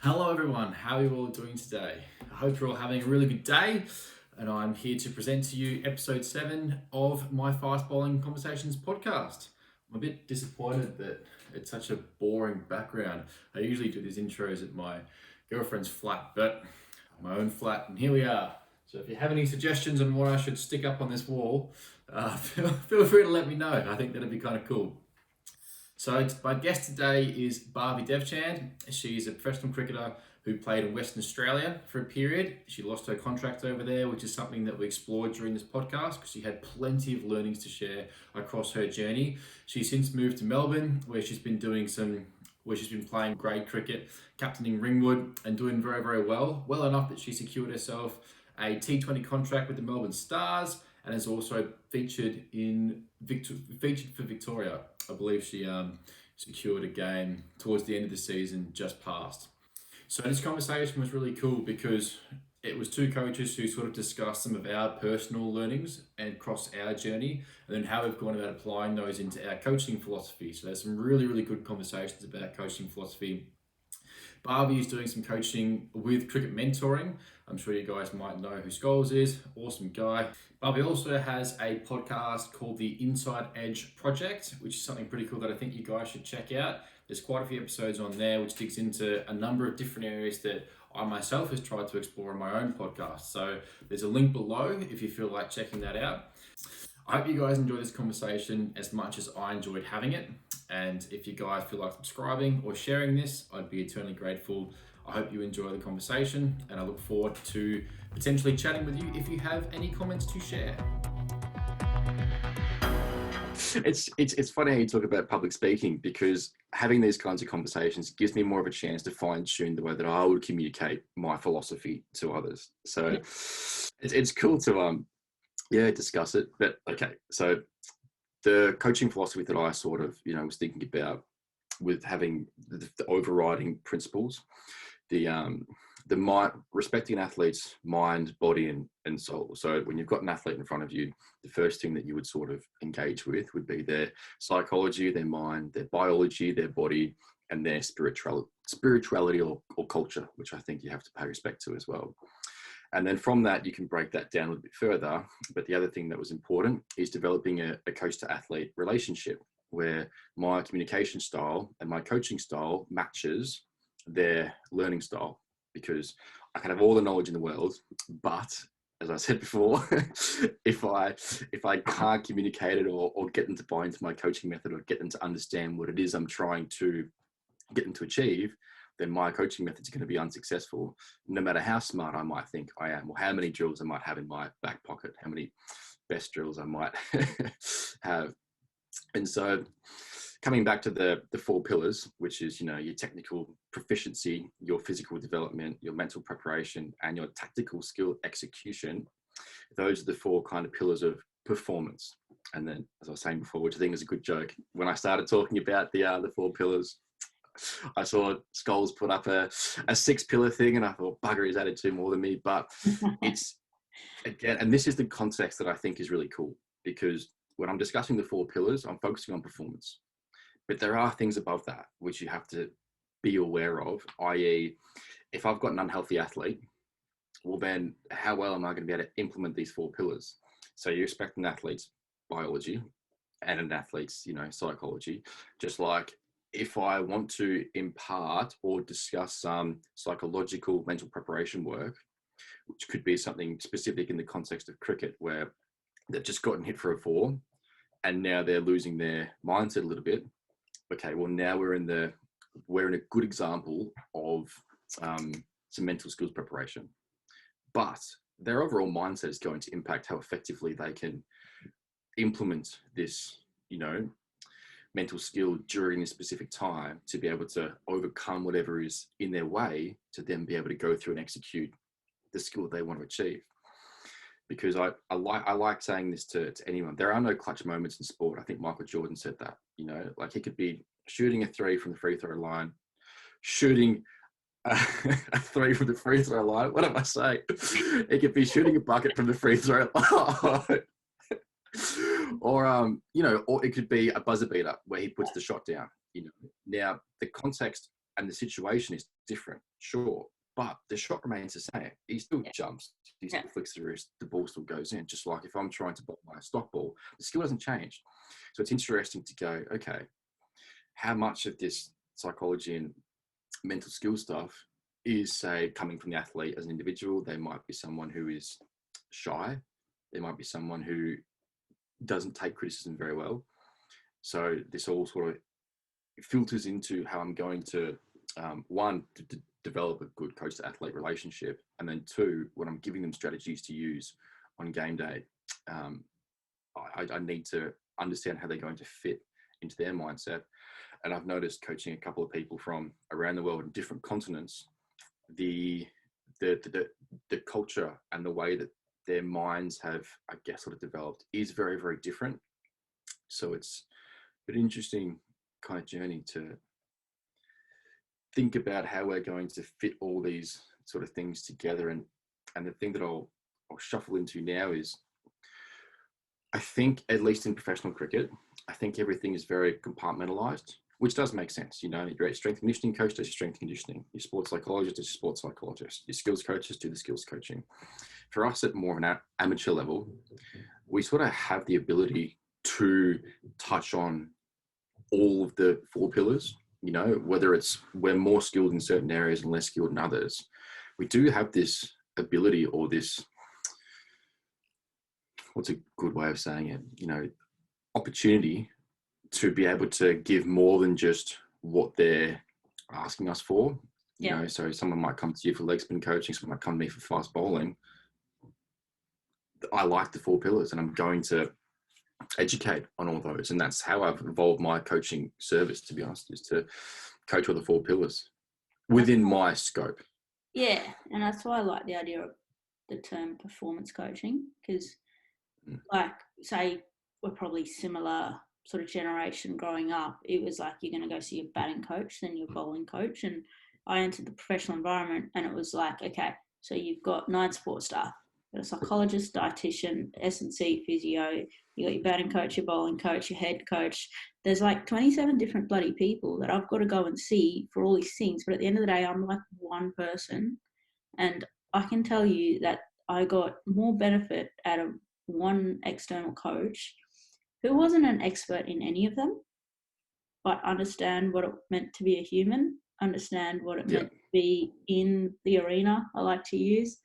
Hello everyone, how are you all doing today? I hope you're all having a really good day, and I'm here to present to you episode 7 of my Fast Bowling Conversations podcast. I'm a bit disappointed that it's such a boring background. I usually do these intros at my girlfriend's flat, but my own flat, and here we are. So if you have any suggestions on what I should stick up on this wall, feel free to let me know. I think that'd be kind of cool. So my guest today is Bhavi Devchand. She's a professional cricketer who played in Western Australia for a period. She lost her contract over there, which is something that we explored during this podcast because she had plenty of learnings to share across her journey. She's since moved to Melbourne, where she's been playing grade cricket, captaining Ringwood, and doing very, very well enough that she secured herself a T20 contract with the Melbourne Stars, and has also featured for Victoria. I believe she secured a game towards the end of the season just past. So this conversation was really cool because it was two coaches who sort of discussed some of our personal learnings and across our journey, and then how we've gone about applying those into our coaching philosophy. So there's some really, really good conversations about coaching philosophy. Bhavi is doing some coaching with cricket mentoring. I'm sure you guys might know who Scholes is. Awesome guy. Bhavi also has a podcast called the Inside Edge Project, which is something pretty cool that I think you guys should check out. There's quite a few episodes on there which digs into a number of different areas that I myself has tried to explore in my own podcast. So there's a link below if you feel like checking that out. I hope you guys enjoy this conversation as much as I enjoyed having it. And if you guys feel like subscribing or sharing this, I'd be eternally grateful. I hope you enjoy the conversation, and I look forward to potentially chatting with you if you have any comments to share. It's funny how you talk about public speaking, because having these kinds of conversations gives me more of a chance to fine tune the way that I would communicate my philosophy to others. So it's cool to discuss it. But okay, so the coaching philosophy that I sort of was thinking about, with having the overriding principles, the mind, respecting an athlete's mind, body, and soul. So when you've got an athlete in front of you, the first thing that you would sort of engage with would be their psychology, their mind, their biology, their body, and their spirituality or culture, which I think you have to pay respect to as well. And then from that, you can break that down a little bit further. But the other thing that was important is developing a coach to athlete relationship, where my communication style and my coaching style matches their learning style. Because I can have all the knowledge in the world, but as I said before, if I can't communicate it or get them to buy into my coaching method, or get them to understand what it is I'm trying to get them to achieve, then my coaching methods are going to be unsuccessful, no matter how smart I might think I am, or how many drills I might have in my back pocket, how many best drills I might have. And so coming back to the 4 pillars, which is, your technical proficiency, your physical development, your mental preparation, and your tactical skill execution, those are the 4 kind of pillars of performance. And then, as I was saying before, which I think is a good joke, when I started talking about the 4 pillars, I saw Scholes put up a 6-pillar thing, and I thought, bugger, he's added 2 more than me. But it's, again, and this is the context that I think is really cool, because when I'm discussing the 4 pillars, I'm focusing on performance. But there are things above that which you have to be aware of, i.e., if I've got an unhealthy athlete, well then how well am I going to be able to implement these 4 pillars? So you expect an athlete's biology and an athlete's, psychology, just like if I want to impart or discuss some psychological mental preparation work, which could be something specific in the context of cricket, where they've just gotten hit for a 4 and now they're losing their mindset a little bit. Okay, well now we're in a good example of some mental skills preparation, but their overall mindset is going to impact how effectively they can implement this, mental skill during a specific time, to be able to overcome whatever is in their way, to then be able to go through and execute the skill they want to achieve. Because I like saying this to anyone. There are no clutch moments in sport. I think Michael Jordan said that, like he could be shooting a 3 from the free throw line, shooting a 3 from the free throw line. What am I saying? He could be shooting a bucket from the free throw line. Or it could be a buzzer beater where he puts the shot down. Now the context and the situation is different, sure, but the shot remains the same. He still jumps, he still flicks the wrist, the ball still goes in. Just like if I'm trying to bowl my stock ball, the skill doesn't change. So it's interesting to go, okay, how much of this psychology and mental skill stuff is, say, coming from the athlete as an individual? They might be someone who is shy. There might be someone who doesn't take criticism very well. So this all sort of filters into how I'm going to, one, to develop a good coach to athlete relationship, and then two, when I'm giving them strategies to use on game day, I need to understand how they're going to fit into their mindset. And I've noticed coaching a couple of people from around the world in different continents, the culture and the way that their minds have, I guess, sort of developed is very, very different. So it's an interesting kind of journey to think about how we're going to fit all these sort of things together. And the thing that I'll shuffle into now is, I think, at least in professional cricket, I think everything is very compartmentalized, which does make sense. You know, your strength conditioning coach does your strength conditioning. Your sports psychologist does your sports psychologist. Your skills coaches do the skills coaching. For us at more of an amateur level, we sort of have the ability to touch on all of the four pillars, you know, whether it's we're more skilled in certain areas and less skilled in others. We do have this ability, or this, what's a good way of saying it, you know, opportunity to be able to give more than just what they're asking us for. You know, so someone might come to you for leg spin coaching, someone might come to me for fast bowling. I like the four pillars, and I'm going to educate on all those. And that's how I've evolved my coaching service, to be honest, is to coach all the four pillars within my scope. Yeah, and that's why I like the idea of the term performance coaching, because like, say, we're probably similar sort of generation growing up. It was like, you're going to go see your batting coach, then your bowling coach. And I entered the professional environment, and it was like, okay, so you've got 9 support staff, you've got a psychologist, dietitian, S&C, physio, you got your batting coach, your bowling coach, your head coach. There's like 27 different bloody people that I've got to go and see for all these things. But at the end of the day, I'm like one person. And I can tell you that I got more benefit out of one external coach who wasn't an expert in any of them, but understand what it meant to be a human, understand what it meant to be in the arena, I like to use.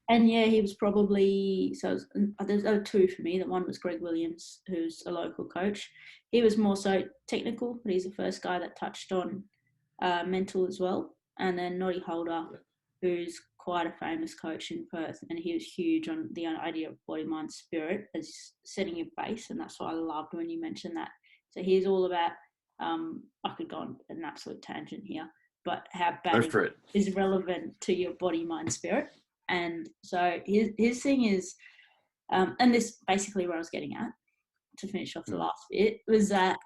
And yeah, he was probably, so there's 2 for me. The one was Greg Williams, who's a local coach. He was more so technical, but he's the first guy that touched on mental as well. And then Noddy Holder, who's quite a famous coach in Perth, and he was huge on the idea of body, mind, spirit as setting your base. And that's what I loved when you mentioned that. So he's all about, I could go on an absolute tangent here, but how batting is relevant to your body, mind, spirit. And so his thing is, and this basically what I was getting at to finish off the last bit, was that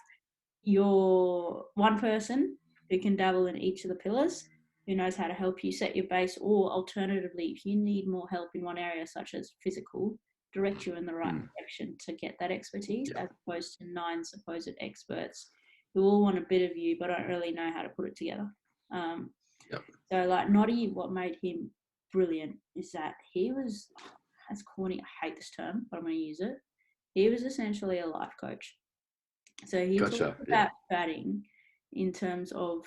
you're one person who can dabble in each of the pillars, who knows how to help you set your base, or alternatively, if you need more help in one area, such as physical, direct you in the right direction to get that expertise, as opposed to 9 supposed experts who all want a bit of you but don't really know how to put it together. So like Noddy, what made him brilliant is that he was, that's corny, I hate this term, but I'm going to use it. He was essentially a life coach. So he talked about batting in terms of,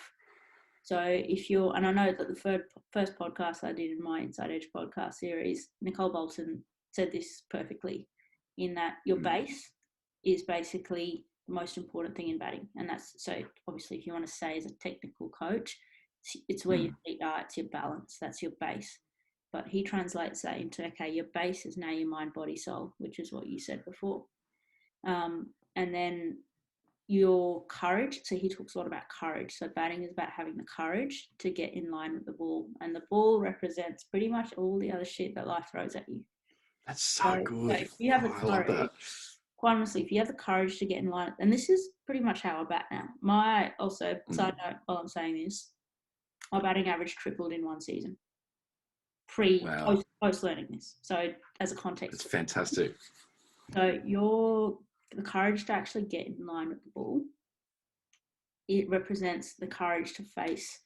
so if you're, and I know that the first podcast I did in my Inside Edge podcast series, Nicole Bolton said this perfectly, in that your base is basically the most important thing in batting. And that's, so obviously if you want to say as a technical coach, it's where your feet are, it's your balance, that's your base. But he translates that into, okay, your base is now your mind, body, soul, which is what you said before. And then your courage. So he talks a lot about courage. So batting is about having the courage to get in line with the ball. And the ball represents pretty much all the other shit that life throws at you. That's so good. So if you have the courage, quite honestly, if you have the courage to get in line, and this is pretty much how I bat now. My, also, side note while I'm saying this, my batting average tripled in one season. Post learning this. So as a context. It's fantastic. So the courage to actually get in line with the ball it represents the courage to face,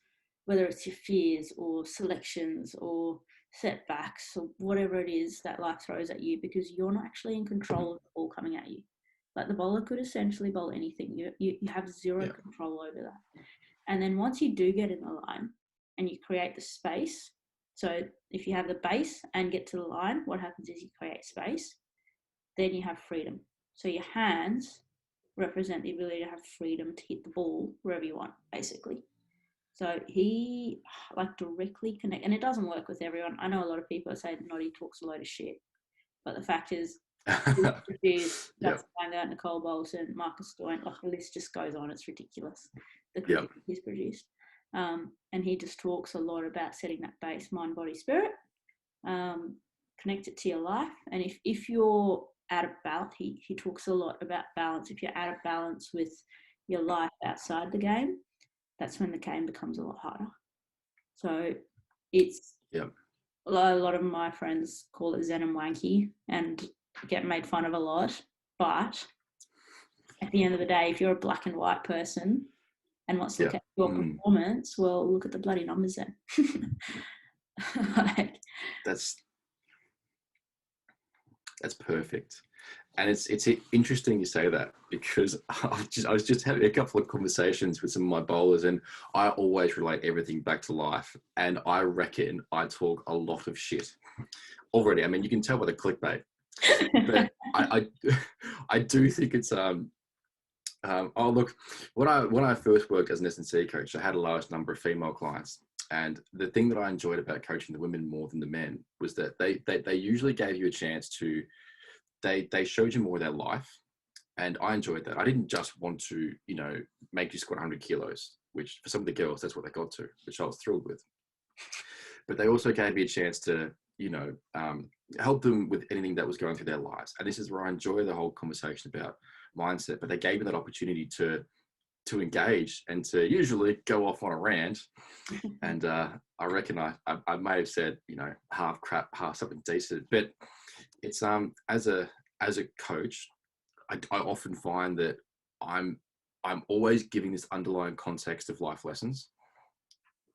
whether it's your fears or selections or setbacks or whatever it is that life throws at you, because you're not actually in control of the ball coming at you. Like the bowler could essentially bowl anything. You have zero control over that. And then once you do get in the line and you create the space, so if you have the base and get to the line, what happens is you create space, then you have freedom. So your hands represent the ability to have freedom to hit the ball wherever you want, basically. So he directly connect, and it doesn't work with everyone. I know a lot of people say that Noddy talks a load of shit, but the fact is, he's that's out Nicole Bolton, Marcus Stoyne, the list just goes on. It's ridiculous. The cricket he's produced, and he just talks a lot about setting that base, mind, body, spirit. Connect it to your life, and if you're out of balance, he talks a lot about balance. If you're out of balance with your life outside the game, that's when the game becomes a lot harder. So it's a lot of my friends call it zen and wanky and get made fun of a lot, but at the end of the day, if you're a black and white person and wants to look at your performance, well, look at the bloody numbers then. That's perfect. And it's interesting you say that, because I was just having a couple of conversations with some of my bowlers, and I always relate everything back to life. And I reckon I talk a lot of shit already. I mean, you can tell by the clickbait, but I do think it's look, when I first worked as an S&C coach, I had a large number of female clients. And the thing that I enjoyed about coaching the women more than the men was that they usually gave you a chance to, they showed you more of their life. And I enjoyed that. I didn't just want to, make you squat 100 kilos, which for some of the girls, that's what they got to, which I was thrilled with. But they also gave me a chance to, help them with anything that was going through their lives. And this is where I enjoy the whole conversation about mindset. But they gave me that opportunity to engage and to usually go off on a rant. And I reckon I may have said, half crap, half something decent. But it's as a coach, I often find that I'm always giving this underlying context of life lessons.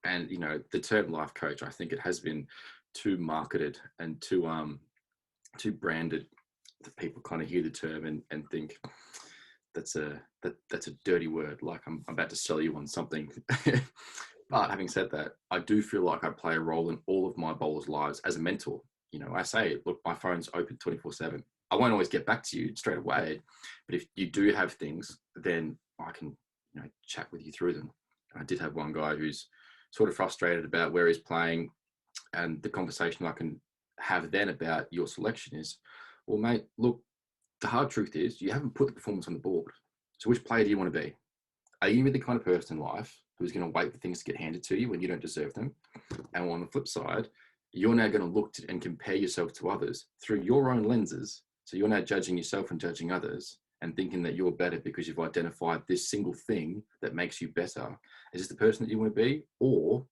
And the term life coach, I think it has been too marketed and too branded that people kind of hear the term and think that's a dirty word, like I'm about to sell you on something. But having said that, I do feel like I play a role in all of my bowlers' lives as a mentor. I say, look, my phone's open 24/7. I won't always get back to you straight away, but if you do have things, then I can, chat with you through them. I did have one guy who's sort of frustrated about where he's playing, and the conversation I can have then about your selection is, well, mate, look, the hard truth is you haven't put the performance on the board. So which player do you want to be? Are you the kind of person in life who's going to wait for things to get handed to you when you don't deserve them? And on the flip side, you're now going to look to and compare yourself to others through your own lenses. So you're now judging yourself and judging others and thinking that you're better because you've identified this single thing that makes you better. Is this the person that you want to be? Or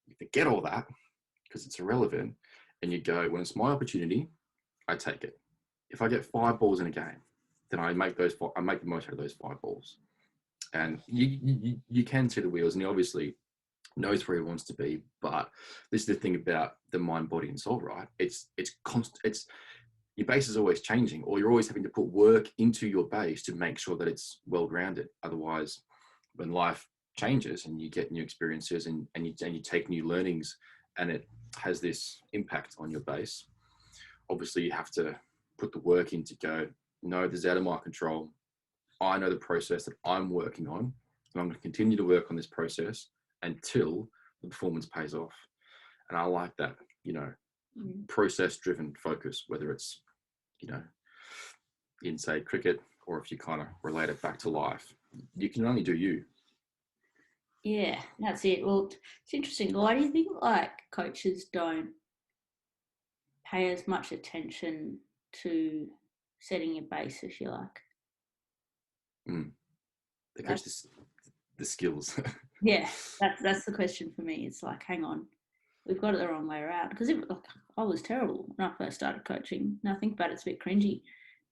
you forget all that because it's irrelevant and you go, when it's my opportunity, I take it. If I get 5 balls in a game, then I make the most out of those 5 balls. And you can see the wheels, and he obviously knows where he wants to be. But this is the thing about the mind, body, and soul, right? It's constant. It's your base is always changing, or you're always having to put work into your base to make sure that it's well grounded. Otherwise, when life changes and you get new experiences and you take new learnings, and it has this impact on your base, obviously you have to put the work in to go, no, this is out of my control. I know the process that I'm working on, and I'm going to continue to work on this process until the performance pays off. And I like that, process-driven focus, whether it's, in, say, cricket, or if you kind of relate it back to life. You can only do you. Yeah, that's it. Well, it's interesting. Why do you think, coaches don't pay as much attention to setting your base, if you like? They coach the skills. Yeah, that's the question for me. It's like, hang on, we've got it the wrong way around. Because I was terrible when I first started coaching. Now I think about it, it's a bit cringy.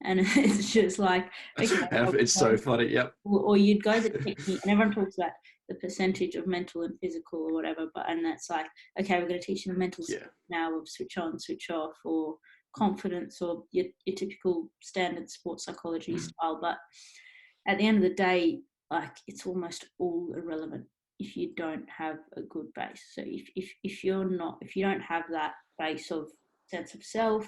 And it's just like, okay, It's so funny. Yep. or you'd go the technique, and everyone talks about the percentage of mental and physical or whatever, and that's like, okay, we're going to teach you the mental stuff now of switch on, switch off, or confidence, or your typical standard sports psychology style. But at the end of the day, like, it's almost all irrelevant if you don't have a good base. So if you don't have that base of sense of self,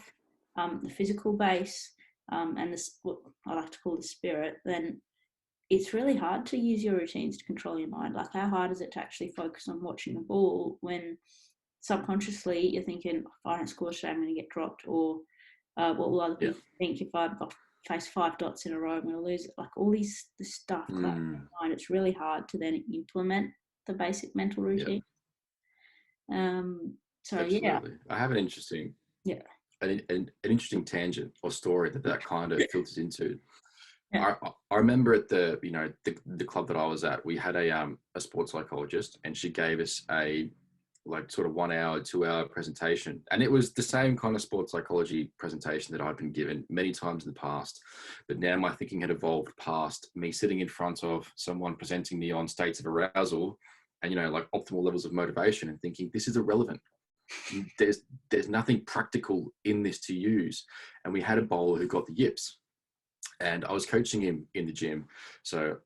the physical base, and this, what I like to call the spirit, then it's really hard to use your routines to control your mind. Like, how hard is it to actually focus on watching a ball when subconsciously you're thinking, if I don't score today, I'm going to get dropped, or what will other people think if I face 5 dots in a row, I'm going to lose it. Like, all this stuff, mind, it's really hard to then implement the basic mental routine. So absolutely. I have an interesting an interesting tangent or story that kind of filters into. I remember at the club that I was at, we had a sports psychologist, and she gave us a sort of 1 hour, 2 hour presentation, and it was the same kind of sports psychology presentation that I've been given many times in the past, but now my thinking had evolved past me sitting in front of someone presenting me on states of arousal and optimal levels of motivation, and thinking, this is irrelevant. There's nothing practical in this to use. And we had a bowler who got the yips, and I was coaching him in the gym. So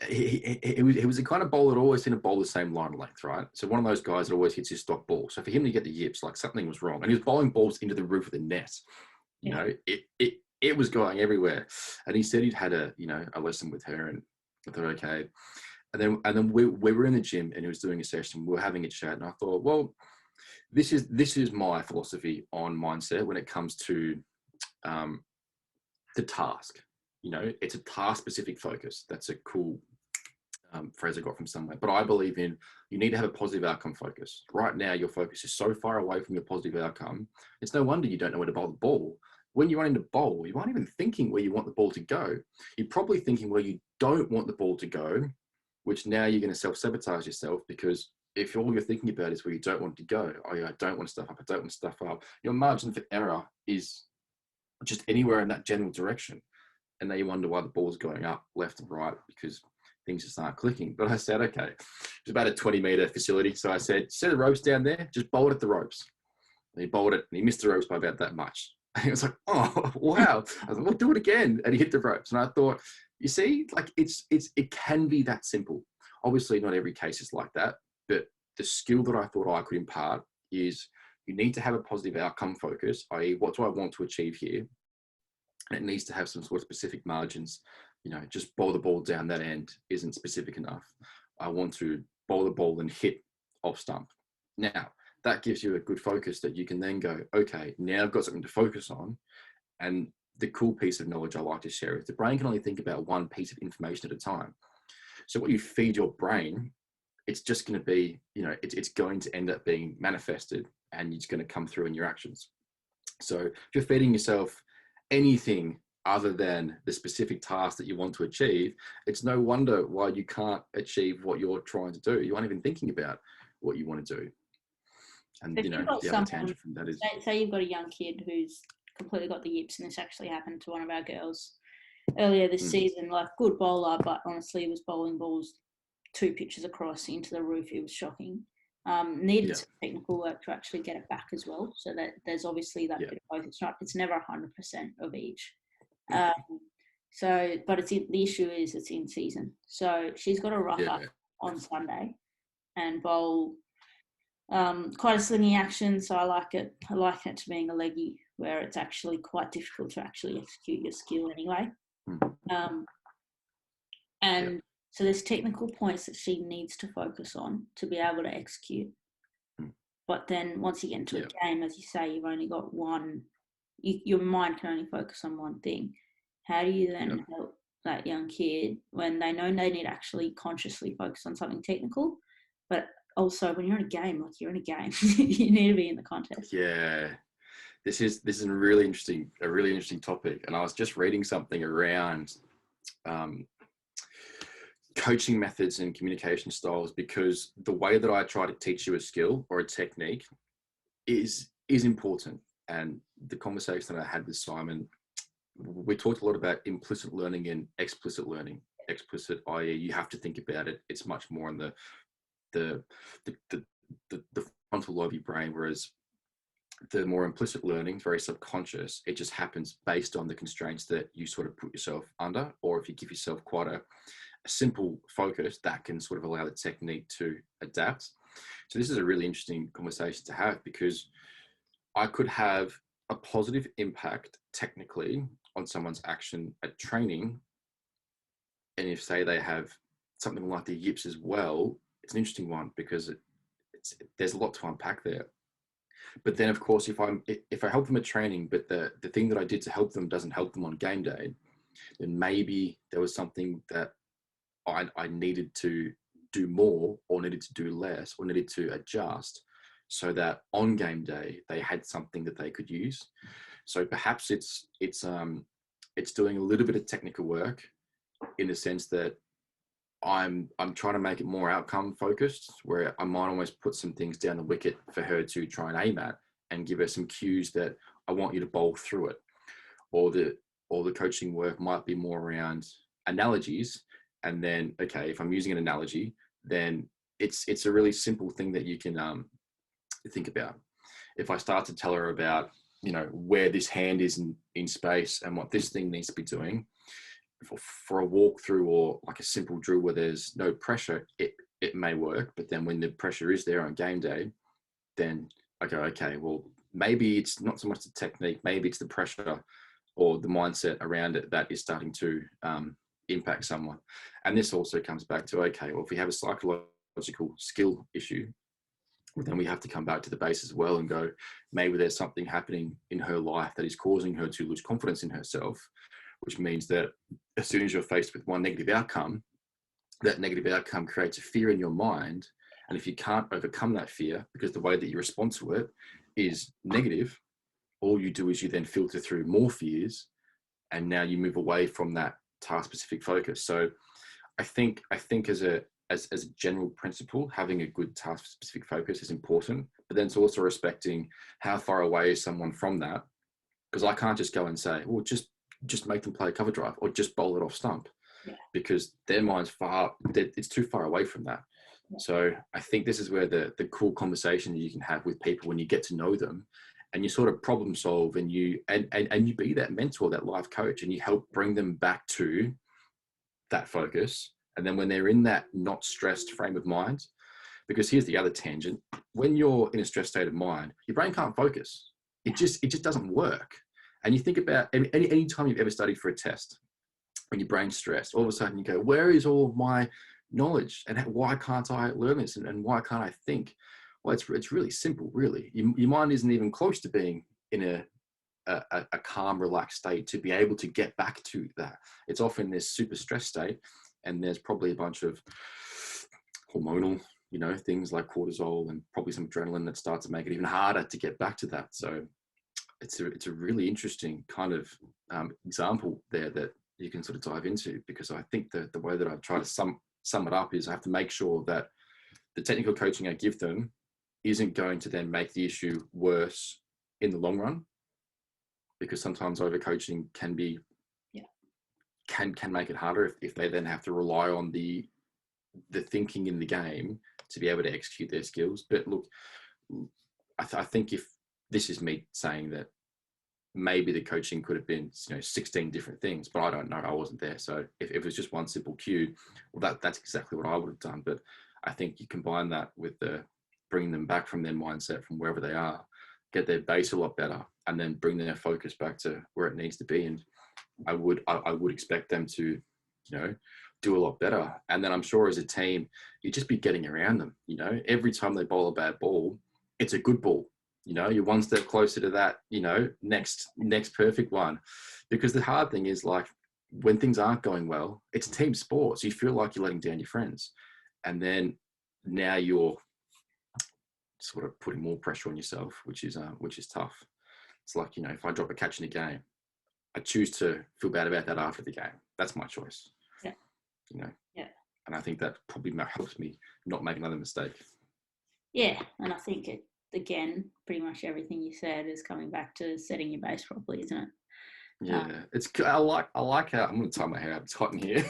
he was the kind of bowler that always seemed to bowl the same line of length, right? So one of those guys that always hits his stock ball. So for him to get the yips, like, something was wrong. And he was bowling balls into the roof of the net. It was going everywhere. And he said he'd had a lesson with her, and I thought, okay. And then we were in the gym, and he was doing a session. We were having a chat, and I thought, well, this is my philosophy on mindset when it comes to the task. It's a task-specific focus. That's a cool phrase I got from somewhere. But I believe in, you need to have a positive outcome focus. Right now, your focus is so far away from your positive outcome. It's no wonder you don't know where to bowl the ball. When you're running the bowl, you aren't even thinking where you want the ball to go. You're probably thinking where you don't want the ball to go, which now you're going to self-sabotage yourself, because if all you're thinking about is where you don't want it to go, I don't want to stuff up, I don't want to stuff up, your margin for error is just anywhere in that general direction. And then you wonder why the ball's going up left and right, because things just aren't clicking. But I said, okay, it's about a 20-meter facility. So I said, set the ropes down there, just bowl it at the ropes. And he bowled it, and he missed the ropes by about that much. And he was like, oh, wow. I was like, well, do it again. And he hit the ropes. And I thought, you see, like, it can be that simple. Obviously, not every case is like that. But the skill that I thought I could impart is, you need to have a positive outcome focus, i.e., what do I want to achieve here? And it needs to have some sort of specific margins. Just bowl the ball down that end isn't specific enough. I want to bowl the ball and hit off stump. Now, that gives you a good focus that you can then go, okay, now I've got something to focus on. And the cool piece of knowledge I like to share is the brain can only think about one piece of information at a time. So what you feed your brain, it's just going to be, it's going to end up being manifested, and it's going to come through in your actions. So if you're feeding yourself anything other than the specific task that you want to achieve, it's no wonder why you can't achieve what you're trying to do. You aren't even thinking about what you want to do. And the other tangent from that is, say you've got a young kid who's completely got the yips, and this actually happened to one of our girls earlier this season. Like, good bowler, but honestly was bowling balls 2 pitches across into the roof. It was shocking. Needed some technical work to actually get it back as well. So that there's obviously that bit of both. It's never 100% of each. But the issue is it's in season. So she's got a rough up on Sunday and bowl quite a slingy action. So I like it to being a leggy, where it's actually quite difficult to actually execute your skill anyway. So there's technical points that she needs to focus on to be able to execute. But then once you get into a game, as you say, you've only got one. Your mind can only focus on one thing. How do you then help that young kid when they know they need to actually consciously focus on something technical, but also when you're in a game, like you're in a game, you need to be in the contest. Yeah. This is a really interesting topic. And I was just reading something around coaching methods and communication styles, because the way that I try to teach you a skill or a technique is important. And the conversation that I had with Simon we talked a lot about implicit learning and explicit learning. Explicit, i.e., you have to think about it. It's much more in the frontal lobe of your brain, whereas the more implicit learning is very subconscious. It just happens based on the constraints that you sort of put yourself under, or if you give yourself quite a simple focus, that can sort of allow the technique to adapt. So this is a really interesting conversation to have, because I could have a positive impact technically on someone's action at training. And if, say, they have something like the yips as well, it's an interesting one, because there's a lot to unpack there. But then, of course, if I help them at training, but the thing that I did to help them doesn't help them on game day, then maybe there was something that I needed to do more, or needed to do less, or needed to adjust, so that on game day they had something that they could use. So perhaps it's doing a little bit of technical work, in the sense that I'm trying to make it more outcome focused, where I might almost put some things down the wicket for her to try and aim at, and give her some cues that I want you to bowl through it. Or the coaching work might be more around analogies. And then, okay, if I'm using an analogy, then it's a really simple thing that you can think about. If I start to tell her about, where this hand is in space and what this thing needs to be doing, for a walkthrough or like a simple drill where there's no pressure, it may work. But then when the pressure is there on game day, then I go, okay, well, maybe it's not so much the technique, maybe it's the pressure or the mindset around it that is starting to impact someone. And this also comes back to, okay, well, if we have a psychological skill issue, then we have to come back to the base as well and go, maybe there's something happening in her life that is causing her to lose confidence in herself, which means that as soon as you're faced with one negative outcome, that negative outcome creates a fear in your mind. And if you can't overcome that fear, because the way that you respond to it is negative, all you do is you then filter through more fears, and now you move away from that task-specific focus. So I think as a general principle, having a good task-specific focus is important, but then it's also respecting how far away is someone from that. Because I can't just go and say, well, just make them play a cover drive, or just bowl it off stump, because their mind's it's too far away from that. So I think this is where the cool conversation you can have with people when you get to know them, and you sort of problem solve, and you be that mentor, that life coach, and you help bring them back to that focus. And then when they're in that not stressed frame of mind, because here's the other tangent, when you're in a stressed state of mind, your brain can't focus. It just doesn't work. And you think about any time you've ever studied for a test, when your brain's stressed, all of a sudden you go, where is all of my knowledge, and why can't I learn this, and why can't I think? Well, it's really simple, really. Your mind isn't even close to being in a calm, relaxed state to be able to get back to that. It's often this super stress state, and there's probably a bunch of hormonal, things like cortisol and probably some adrenaline that starts to make it even harder to get back to that. So it's a really interesting kind of example there that you can sort of dive into, because I think that the way that I try to sum it up is I have to make sure that the technical coaching I give them isn't going to then make the issue worse in the long run, because sometimes overcoaching can be can make it harder if they then have to rely on the thinking in the game to be able to execute their skills. But look, I think if this is me saying that maybe the coaching could have been 16 different things, but I don't know, I wasn't there. So if it was just one simple cue, well, that's exactly what I would have done. But I think you combine that with bringing them back from their mindset, from wherever they are, get their base a lot better, and then bring their focus back to where it needs to be. And I would expect them to do a lot better. And then I'm sure as a team, you'd just be getting around them. Every time they bowl a bad ball, it's a good ball. You're one step closer to that, next perfect one. Because the hard thing is, like, when things aren't going well, it's a team sport. So you feel like you're letting down your friends. And then now you're sort of putting more pressure on yourself, which is tough. It's like, if I drop a catch in a game, I choose to feel bad about that after the game. That's my choice. Yeah. Yeah. And I think that probably helps me not make another mistake. Yeah. And I think again, pretty much everything you said is coming back to setting your base properly, isn't it? Yeah, I like how I'm going to tie my hair up. It's hot in here.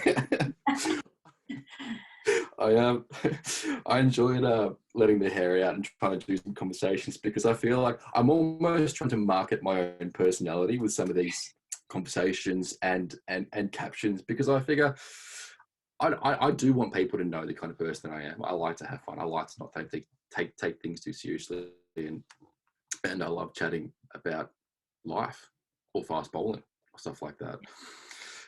I enjoyed letting the hair out and trying to do some conversations, because I feel like I'm almost trying to market my own personality with some of these conversations and captions, because I figure I do want people to know the kind of person I am. I like to have fun. I like to not take things too seriously, and I love chatting about life or fast bowling or stuff like that.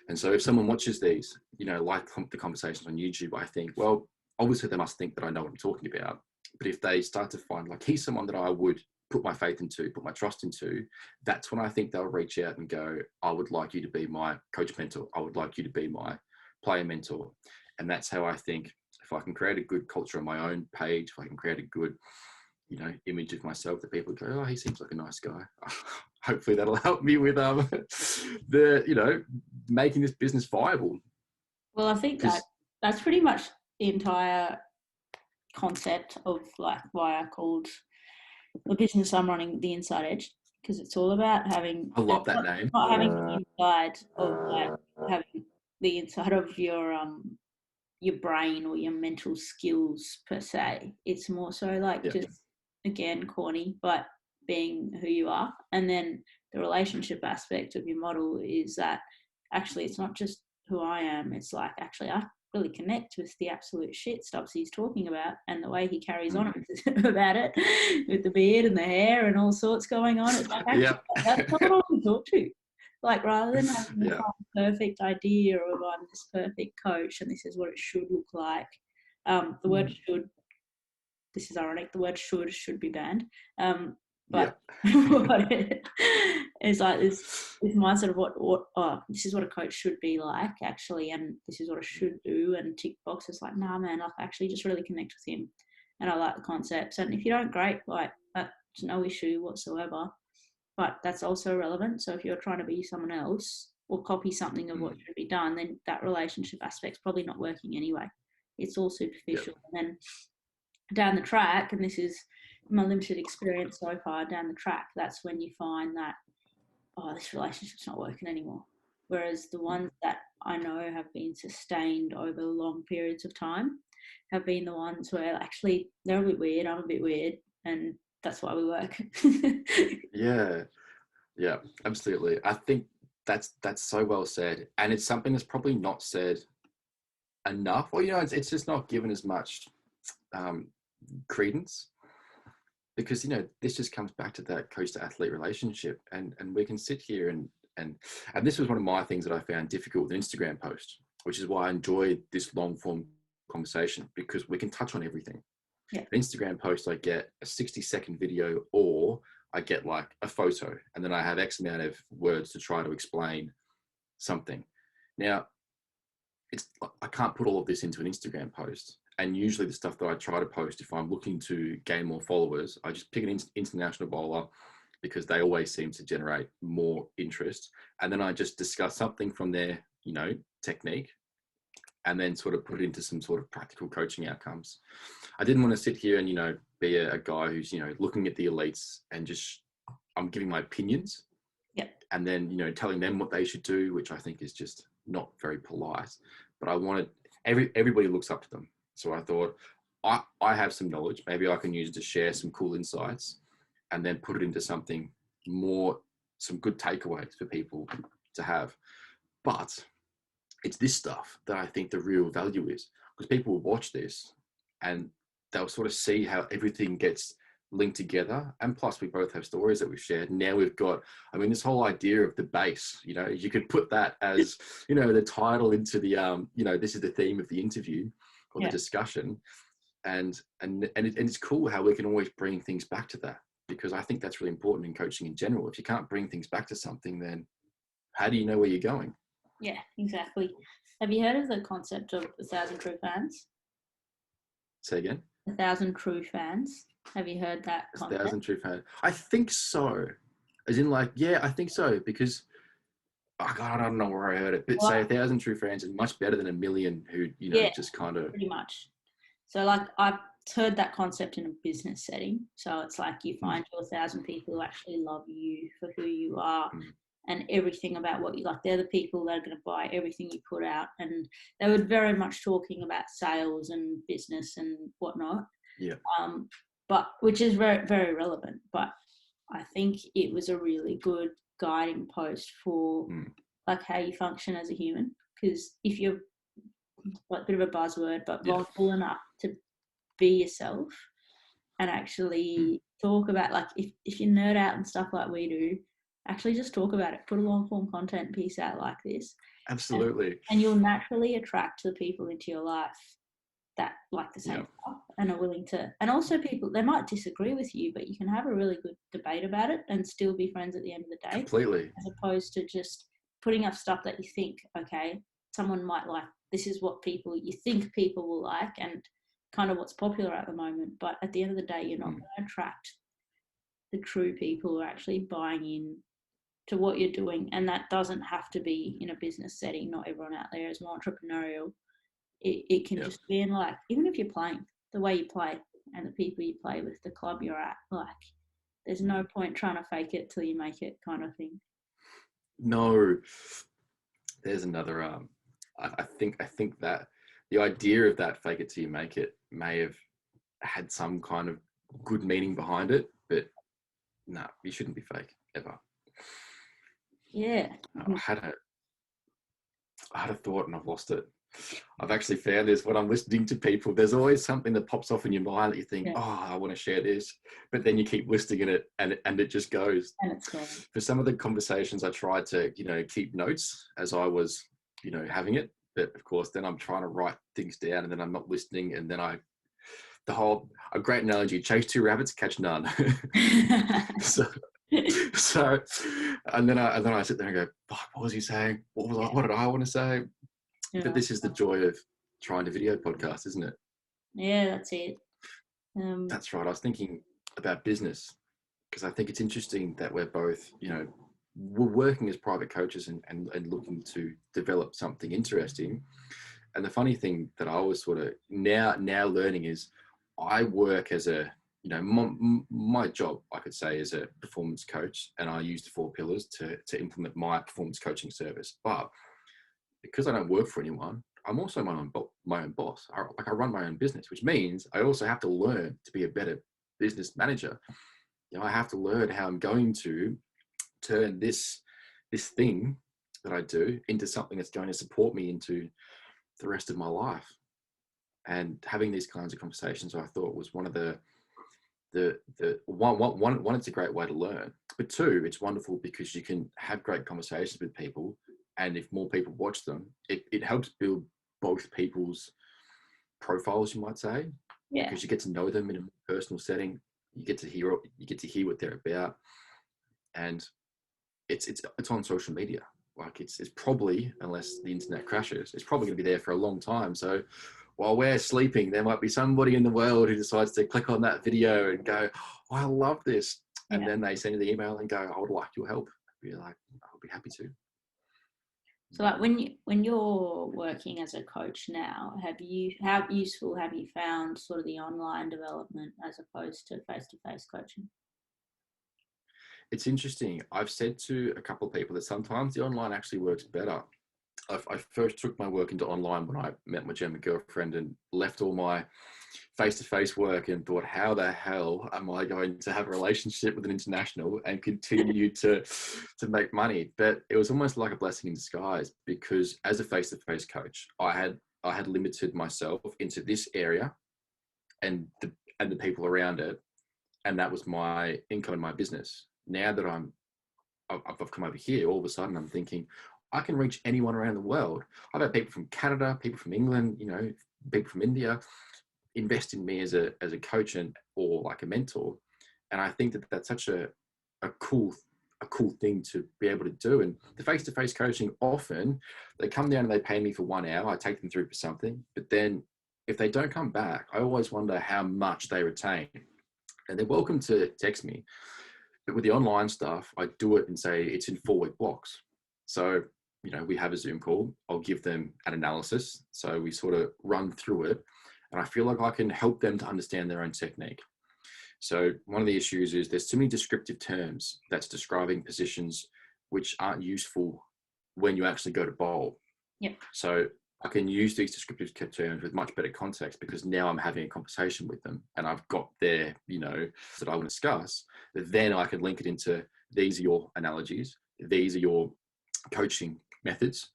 And so if someone watches these, like the conversations on YouTube, I think, well, obviously they must think that I know what I'm talking about. But if they start to find, like, he's someone that I would put my faith into, put my trust into, that's when I think they'll reach out and go, I would like you to be my coach mentor. I would like you to be my player mentor. And that's how I think, if I can create a good culture on my own page, if I can create a good, image of myself, that people go, oh, he seems like a nice guy. Hopefully that'll help me with making this business viable. Well, I think that's pretty much the entire concept of, like, why I called the business I'm running The Inside Edge, because it's all about having. I love that name. Not having the inside of, like, having the inside of your brain or your mental skills per se. It's more so like just, again, corny, but being who you are. And then the relationship aspect of your model is that actually it's not just who I am. It's like, actually, I really connect with the absolute shit Stubbzy's talking about, and the way he carries on about it with the beard and the hair and all sorts going on. It's like, actually, that's not what I want to talk to. Like, rather than having the perfect idea of, I'm this perfect coach and this is what it should look like. The word should, this is ironic, the word should be banned. But it's like this mindset of what this is what a coach should be like, actually, and this is what I should do, and tick boxes. Like, nah, man, I actually just really connect with him, and I like the concepts. And if you don't, great, like, that's no issue whatsoever. But that's also relevant. So if you're trying to be someone else or copy something of what should be done, then that relationship aspect's probably not working anyway. It's all superficial. And then down the track, and this is my limited experience so far, down the track, that's when you find that, this relationship's not working anymore. Whereas the ones that I know have been sustained over long periods of time have been the ones where actually they're a bit weird, I'm a bit weird, and that's why we work. Yeah, absolutely. I think that's so well said, and it's something that's probably not said enough, or it's just not given as much credence, because this just comes back to that coach to athlete relationship, and we can sit here and this was one of my things that I found difficult with an Instagram post, which is why I enjoyed this long form conversation, because we can touch on everything. An Instagram post, I get a 60-second video, or I get like a photo, and then I have X amount of words to try to explain something. Now, I can't put all of this into an Instagram post. And usually the stuff that I try to post, if I'm looking to gain more followers, I just pick an international bowler, because they always seem to generate more interest. And then I just discuss something from their, technique, and then sort of put it into some sort of practical coaching outcomes. I didn't want to sit here and, be a guy who's, looking at the elites and just, I'm giving my opinions. And then, telling them what they should do, which I think is just not very polite. But I wanted, everybody looks up to them. So I thought, I have some knowledge. Maybe I can use it to share some cool insights, and then put it into something more, some good takeaways for people to have. But it's this stuff that I think the real value is, because people will watch this and they'll sort of see how everything gets linked together. And plus, we both have stories that we've shared. Now we've got, this whole idea of the base, you could put that as, the title into the, this is the theme of the interview or the discussion. And it's cool how we can always bring things back to that, because I think that's really important in coaching in general. If you can't bring things back to something, then how do you know where you're going? Yeah, exactly. Have you heard of the concept of 1,000 true fans? Say again? 1,000 true fans. Have you heard that concept? 1,000 true fans. I think so. As in, like, I think so, because I don't know where I heard it, but say 1,000 true fans is much better than 1 million who, just kind of. Pretty much. So, like, I've heard that concept in a business setting. So it's like you find your 1,000 people who actually love you for who you are, and everything about what you like. They're the people that are going to buy everything you put out. And they were very much talking about sales and business and whatnot. Yeah. But which is very, very relevant. But I think it was a really good guiding post for like how you function as a human. Because if you're like a bit of a buzzword, but vulnerable enough to be yourself and actually talk about, like, if you nerd out and stuff like we do, actually just talk about it. Put a long form content piece out like this. Absolutely. And you'll naturally attract the people into your life that like the same stuff and are willing to, and also people, they might disagree with you, but you can have a really good debate about it and still be friends at the end of the day. Completely. As opposed to just putting up stuff that you think, okay, someone might like, this is what you think people will like and kind of what's popular at the moment. But at the end of the day, you're not going to attract the true people who are actually buying in to what you're doing. And that doesn't have to be in a business setting. Not everyone out there is more entrepreneurial. It can just be in, like, even if you're playing, the way you play and the people you play with, the club you're at, like, there's no point trying to fake it till you make it kind of thing. No, there's another, I think that the idea of that fake it till you make it may have had some kind of good meaning behind it, but no, you shouldn't be fake ever. Yeah. I had a thought and I've lost it. I've actually found this when I'm listening to people, there's always something that pops off in your mind that you think, I want to share this, but then you keep listing it and it just goes. And it's gone. For some of the conversations, I tried to, keep notes as I was, having it. But of course, then I'm trying to write things down and then I'm not listening. And then a great analogy, chase two rabbits, catch none. so, and then I sit there and go, fuck, what was he saying? What did I want to say? Yeah. But this is the joy of trying to video podcast, isn't it? Yeah, that's it. That's right. I was thinking about business because I think it's interesting that we're both, we're working as private coaches and looking to develop something interesting. And the funny thing that I was sort of now learning is I work as a, my job, I could say, is a performance coach, and I use the 4 pillars to implement my performance coaching service. But because I don't work for anyone, I'm also my own boss. I run my own business, which means I also have to learn to be a better business manager. I have to learn how I'm going to turn this thing that I do into something that's going to support me into the rest of my life. And having these kinds of conversations, I thought, was one of the one, it's a great way to learn, but 2, it's wonderful because you can have great conversations with people. And if more people watch them, it helps build both people's profiles, you might say, because you get to know them in a personal setting. You get to hear what they're about, and it's on social media. Like it's probably, unless the internet crashes, it's probably going to be there for a long time. So while we're sleeping, there might be somebody in the world who decides to click on that video and go, "Oh, I love this," and then they send you the email and go, "I would like your help." I'd be like, "I'll be happy to." So, like, when you're working as a coach now, how useful have you found sort of the online development as opposed to face-to-face coaching? It's interesting. I've said to a couple of people that sometimes the online actually works better. I first took my work into online when I met my German girlfriend and left all my face-to-face work and thought, how the hell am I going to have a relationship with an international and continue to make money? But it was almost like a blessing in disguise, because as a face-to-face coach, I had limited myself into this area and the people around it, and that was my income and my business. Now that I've come over here, all of a sudden I'm thinking, I can reach anyone around the world. I've had people from Canada, people from England, people from India invest in me as a coach or like a mentor. And I think that that's such a cool thing to be able to do. And the face-to-face coaching, often they come down and they pay me for 1 hour. I take them through for something, but then if they don't come back, I always wonder how much they retain. And they're welcome to text me. But with the online stuff, I do it and say it's in 4-week blocks. So, we have a Zoom call. I'll give them an analysis. So we sort of run through it. And I feel like I can help them to understand their own technique. So one of the issues is there's too many descriptive terms that's describing positions which aren't useful when you actually go to bowl. Yep. So I can use these descriptive terms with much better context because now I'm having a conversation with them and I've got their, that I want to discuss. Then I can link it into, these are your analogies, these are your coaching methods,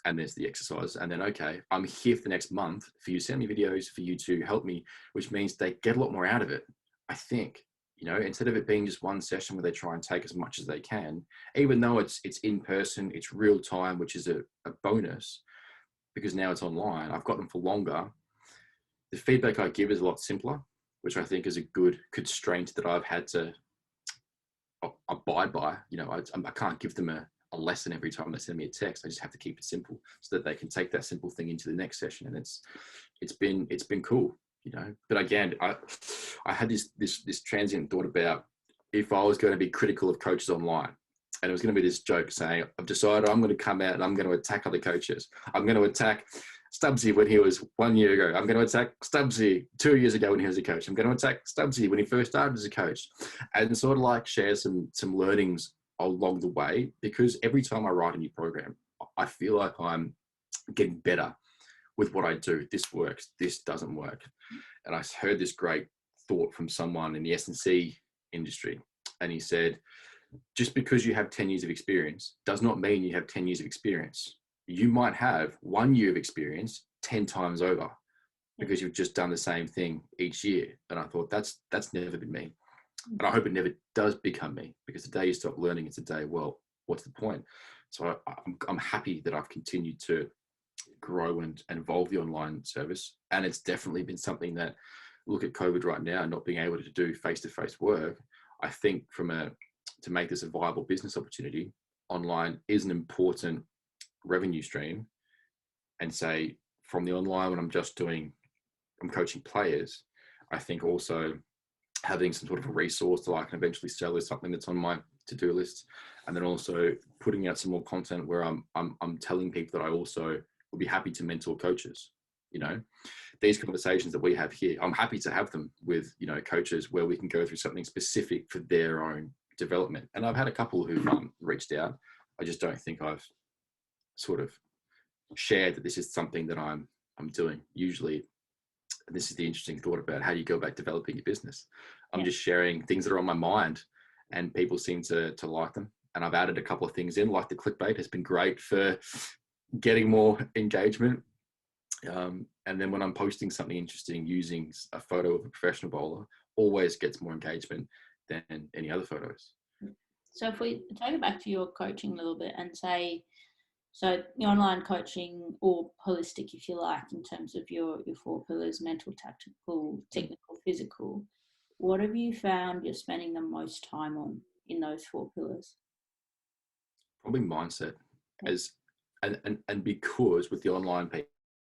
and there's the exercise. And then, okay, I'm here for the next month for you to send me videos, for you to help me, which means they get a lot more out of it, I think. Instead of it being just one session where they try and take as much as they can, even though it's in person, it's real time, which is a bonus, because now it's online. I've got them for longer. The feedback I give is a lot simpler, which I think is a good constraint that I've had to abide by. I can't give them a lesson every time they send me a text. I just have to keep it simple so that they can take that simple thing into the next session. And it's been cool, But again, I had this transient thought about if I was going to be critical of coaches online. And it was going to be this joke saying, I've decided I'm going to come out and I'm going to attack other coaches. I'm going to attack Stubbzy when he was 1 year ago. I'm going to attack Stubbzy 2 years ago when he was a coach. I'm going to attack Stubbzy when he first started as a coach. And sort of like share some learnings along the way, because every time I write a new program, I feel like I'm getting better with what I do. This works, this doesn't work. And I heard this great thought from someone in the S&C industry. And he said, just because you have 10 years of experience does not mean you have 10 years of experience. You might have 1 year of experience 10 times over because you've just done the same thing each year. And I thought that's never been me. And I hope it never does become me, because the day you stop learning, it's a day, well, what's the point? So I'm happy that I've continued to grow and evolve the online service. And it's definitely been something that, look at COVID right now, not being able to do face-to-face work. I think to make this a viable business opportunity, online is an important revenue stream. And say from the online, when I'm coaching players, I think also having some sort of a resource that I can eventually sell is something that's on my to-do list. And then also putting out some more content where I'm telling people that I also would be happy to mentor coaches. These conversations that we have here, I'm happy to have them with, coaches where we can go through something specific for their own development. And I've had a couple who've reached out. I just don't think I've sort of shared that this is something that I'm doing. Usually, and this is the interesting thought about how you go about developing your business. I'm just sharing things that are on my mind, and people seem to like them. And I've added a couple of things in, like the clickbait has been great for getting more engagement. And then when I'm posting something interesting using a photo of a professional bowler, always gets more engagement than any other photos. So if we take it back to your coaching a little bit and say, so the online coaching, or holistic, if you like, in terms of your 4 pillars, mental, tactical, technical, physical, what have you found you're spending the most time on in those 4 pillars? Probably mindset. And because with the online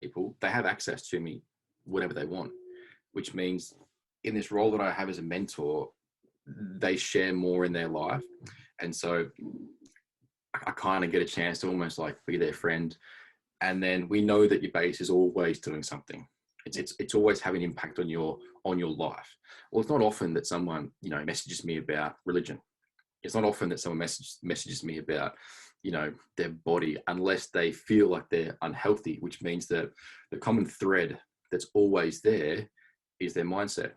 people, they have access to me whenever they want, which means in this role that I have as a mentor, they share more in their life. And so I kind of get a chance to almost like be their friend. And then we know that your base is always doing something. It's always having an impact on your life. Well, it's not often that someone, messages me about religion. It's not often that someone messages me about, their body, unless they feel like they're unhealthy, which means that the common thread that's always there is their mindset.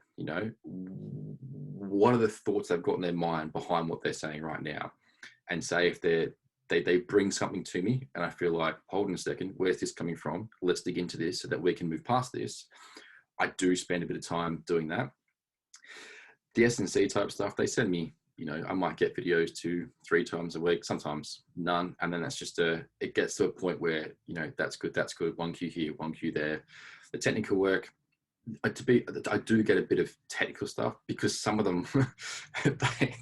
What are the thoughts they've got in their mind behind what they're saying right now? And say if they bring something to me and I feel like, hold on a second, where's this coming from? Let's dig into this so that we can move past this. I do spend a bit of time doing that. The S&C type stuff, they send me, I might get videos 2-3 times a week, sometimes none. And then that's just it gets to a point where, that's good. 1 cue here, 1 cue there. The technical work, I do get a bit of technical stuff, because some of them,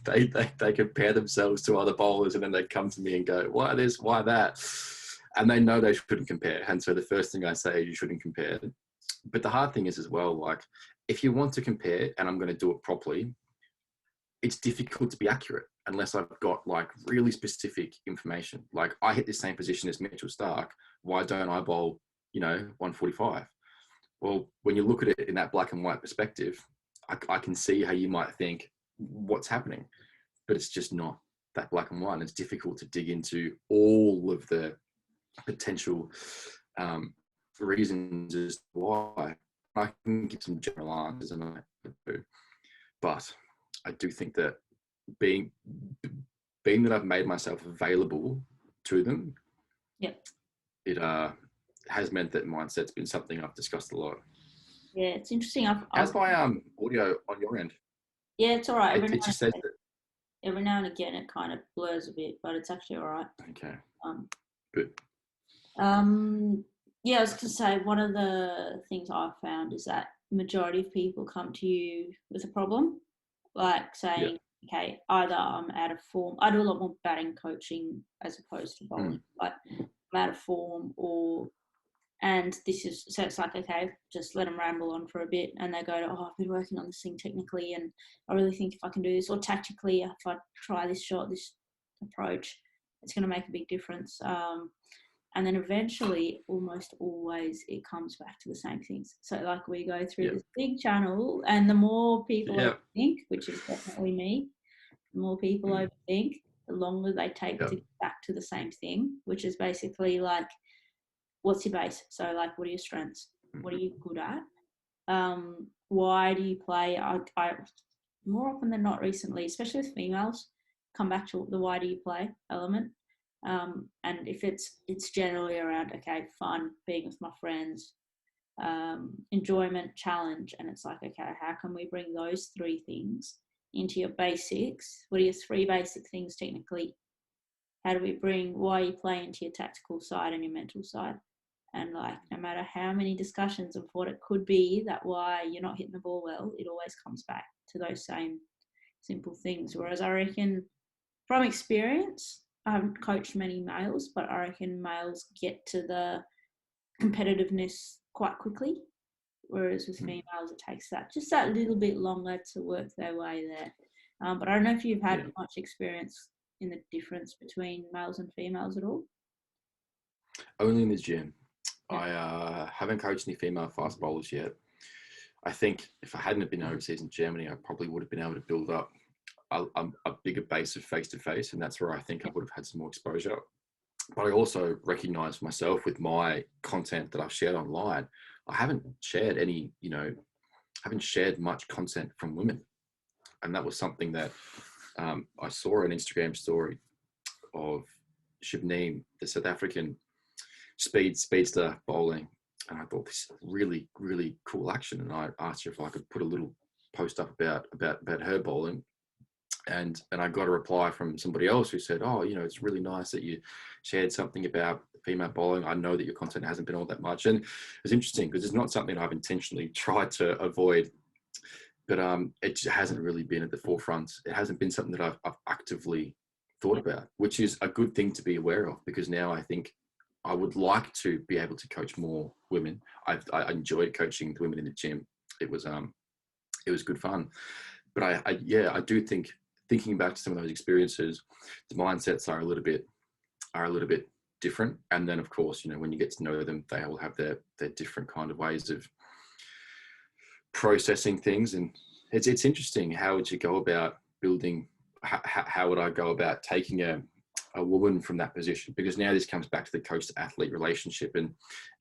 they compare themselves to other bowlers, and then they come to me and go, why this, why that? And they know they shouldn't compare. And so the first thing I say is you shouldn't compare. But the hard thing is as well, like if you want to compare and I'm going to do it properly, it's difficult to be accurate unless I've got like really specific information. Like I hit the same position as Mitchell Starc. Why don't I bowl, 145? Well, when you look at it in that black and white perspective, I can see how you might think, what's happening? But it's just not. that black and white. It's difficult to dig into all of the potential reasons as to why. I can give some general answers, and I do, but I do think that being that I've made myself available to them, it has meant that mindset's been something I've discussed a lot. Yeah, it's interesting. How's my audio on your end? Yeah, it's all right. It just says that. Every now and again, it kind of blurs a bit, but it's actually all right. Okay. Good. Yeah, I was going to say, one of the things I've found is that majority of people come to you with a problem, like saying, okay, either I'm out of form. I do a lot more batting coaching as opposed to bowling. Like, I'm out of form, and this is, so it's like, okay, just let them ramble on for a bit, and they go, I've been working on this thing technically, and I really think if I can do this, or tactically, if I try this shot, this approach, it's going to make a big difference. And then eventually, almost always, it comes back to the same things. So like we go through this big channel, and the more people overthink, which is definitely me, the more people overthink, the longer they take to get back to the same thing, which is basically like, what's your base? So like, what are your strengths? What are you good at? Why do you play? I more often than not recently, especially with females, come back to the why do you play element. And if it's generally around, okay, fun, being with my friends, enjoyment, challenge, and it's like, okay, how can we bring those three things into your basics? What are your three basic things technically? How do we bring why you play into your tactical side and your mental side? And like, no matter how many discussions of what it could be, that why you're not hitting the ball well, it always comes back to those same simple things. Whereas I reckon, from experience, I haven't coached many males, but I reckon males get to the competitiveness quite quickly, whereas with females, it takes just that little bit longer to work their way there. But I don't know if you've had much experience in the difference between males and females at all. Only in the gym. I haven't coached any female fast bowlers yet. I think if I hadn't been overseas in Germany, I probably would have been able to build up a bigger base of face-to-face, and that's where I think I would have had some more exposure. But I also recognise myself with my content that I've shared online, I haven't shared haven't shared much content from women. And that was something that I saw an Instagram story of Shibneem, the South African speedster bowling. And I thought, this is really, really cool action. And I asked her if I could put a little post up about her bowling. And I got a reply from somebody else who said, it's really nice that you shared something about female bowling. I know that your content hasn't been all that much. And it's interesting because it's not something I've intentionally tried to avoid, but it just hasn't really been at the forefront. It hasn't been something that I've actively thought about, which is a good thing to be aware of, because now I think I would like to be able to coach more women. I enjoyed coaching the women in the gym. It was good fun. But I do think, thinking back to some of those experiences, the mindsets are a little bit different. And then of course, when you get to know them, they all have their different kind of ways of processing things. And it's interesting. How would you go about building, how would I go about taking a woman from that position? Because now this comes back to the coach to athlete relationship.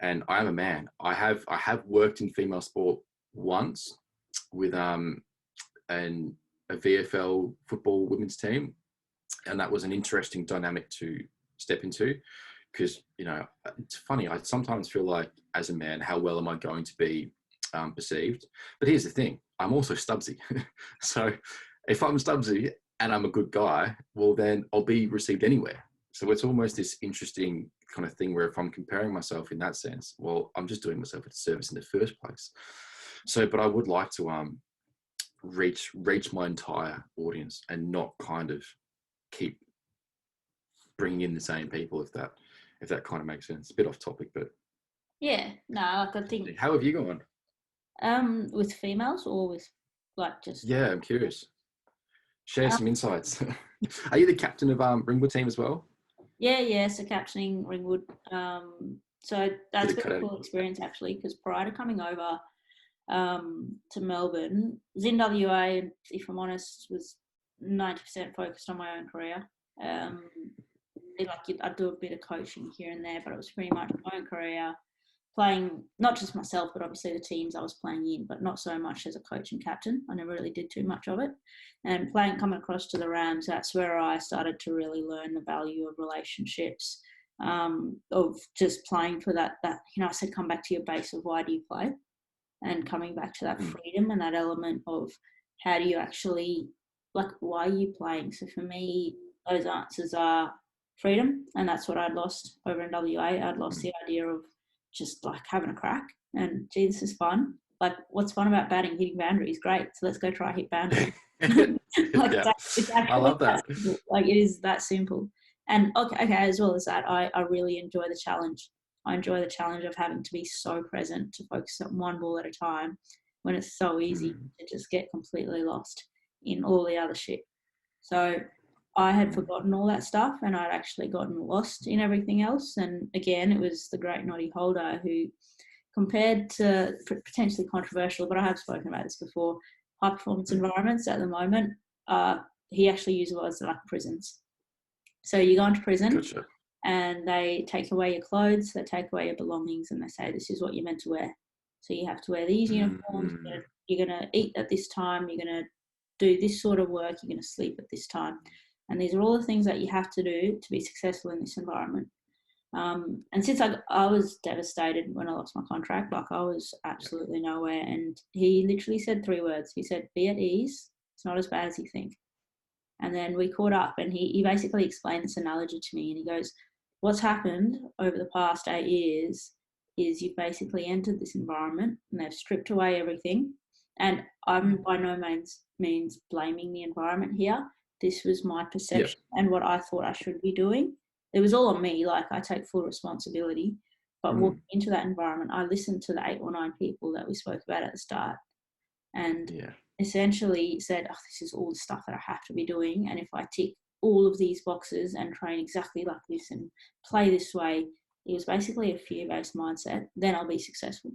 And I am a man. I have worked in female sport once with a VFL football women's team. And that was an interesting dynamic to step into, because, it's funny. I sometimes feel like, as a man, how well am I going to be perceived? But here's the thing. I'm also Stubbzy. So if I'm Stubbzy and I'm a good guy, well, then I'll be received anywhere. So it's almost this interesting kind of thing where if I'm comparing myself in that sense, well, I'm just doing myself a disservice in the first place. So, but I would like to reach my entire audience and not kind of keep bringing in the same people, if that kind of makes sense. A bit off topic, but yeah, no, like I think. How have you gone? With females or with like just? Yeah, I'm curious. Share some insights. Are you the captain of Ringwood team as well? Yeah. So captaining Ringwood. So that's been a cool experience actually, because prior to coming over to Melbourne, was in WA, and if I'm honest, was 90% focused on my own career. I'd do a bit of coaching here and there, but it was pretty much my own career, playing not just myself, but obviously the teams I was playing in, but not so much as a coach and captain. I never really did too much of it. And coming across to the Rams, that's where I started to really learn the value of relationships, of just playing for that, I said, come back to your base of why do you play? And coming back to that freedom and that element of how do you actually, why are you playing? So for me, those answers are freedom, and that's what I'd lost over in WA. I'd lost the idea of just having a crack and gee, this is fun. What's fun about batting? Hitting boundaries, great. So let's go try hit boundaries. It's actually I love that. It is that simple. And okay, as well as that, I really enjoy the challenge. I enjoy the challenge of having to be so present to focus on one ball at a time when it's so easy to just get completely lost in all the other shit. So I had forgotten all that stuff, and I'd actually gotten lost in everything else. And again, it was the great Noddy Holder who, compared to potentially controversial, but I have spoken about this before, high performance environments at the moment, he actually used words like prisons. So you go into prison. Gotcha. And they take away your clothes, they take away your belongings, and they say, this is what you're meant to wear. So you have to wear these uniforms, you're going to eat at this time, you're going to do this sort of work, you're going to sleep at this time. And these are all the things that you have to do to be successful in this environment. And since I was devastated when I lost my contract, I was absolutely nowhere. And he literally said 3 words. He said, be at ease, it's not as bad as you think. And then we caught up, and he basically explained this analogy to me, and he goes, what's happened over the past 8 years is you've basically entered this environment and they've stripped away everything. And I'm by no means blaming the environment here. This was my perception and what I thought I should be doing. It was all on me. I take full responsibility. But walking into that environment, I listened to the 8 or 9 people that we spoke about at the start, and essentially said, this is all the stuff that I have to be doing. And if I tick all of these boxes and train exactly like this and play this way, it was basically a fear-based mindset, then I'll be successful.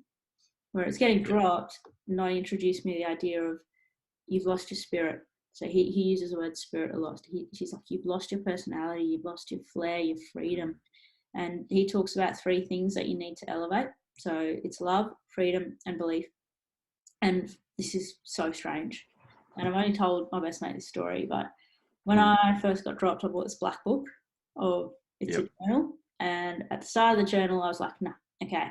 Where it's getting dropped, Noddy introduced me the idea of you've lost your spirit. So he uses the word spirit a lot. She's like, you've lost your personality, you've lost your flair, your freedom. And he talks about 3 things that you need to elevate. So it's love, freedom, and belief. And this is so strange. And I've only told my best mate this story, but when I first got dropped, I bought this black book of it's a journal. And at the start of the journal, I was like, nah, okay,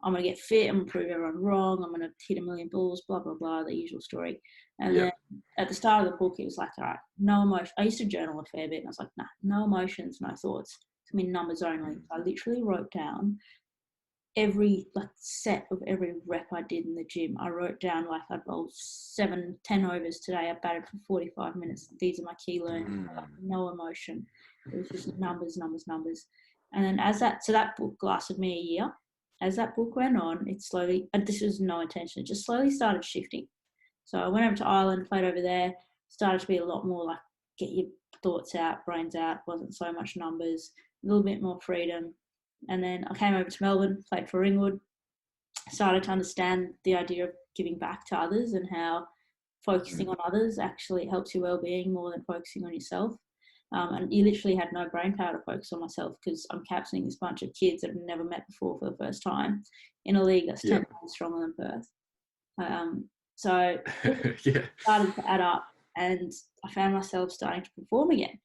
I'm going to get fit. I'm going to prove everyone wrong. I'm going to hit 1 million balls, blah, blah, blah, the usual story. And then at the start of the book, it was like, all right, no emotion. I used to journal a fair bit, and I was like, nah, no emotions, no thoughts. It's going to be numbers only. I literally wrote down every set of every rep I did in the gym. I wrote down I'd bowled 7-10 overs today. I batted for 45 minutes. These are my key learnings. No emotion. It was just numbers. And then that book lasted me a year. As that book went on, it slowly, and this was no intention, it just slowly started shifting. So I went over to Ireland, played over there, started to be a lot more get your thoughts out, brains out, wasn't so much numbers, a little bit more freedom. And then I came over to Melbourne, played for Ringwood, started to understand the idea of giving back to others and how focusing on others actually helps your well-being more than focusing on yourself. And you literally had no brain power to focus on myself because I'm captaining this bunch of kids that I've never met before for the first time in a league that's 10 times stronger than Perth. So it started to add up, and I found myself starting to perform again.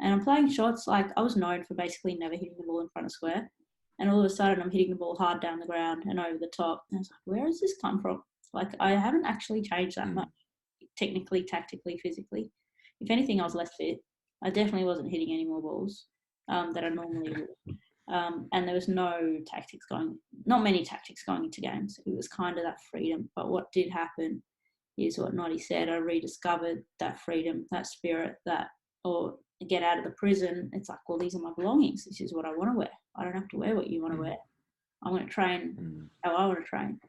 And I'm playing shots I was known for basically never hitting the ball in front of square. And all of a sudden I'm hitting the ball hard down the ground and over the top. And I was like, where has this come from? I haven't actually changed that much, technically, tactically, physically. If anything, I was less fit. I definitely wasn't hitting any more balls that I normally would. And there was not many tactics going into games. It was kind of that freedom. But what did happen is what Noddy said. I rediscovered that freedom, that spirit, or get out of the prison. It's like, well, these are my belongings. This is what I want to wear. I don't have to wear what you want to wear. I want to train how I want to train.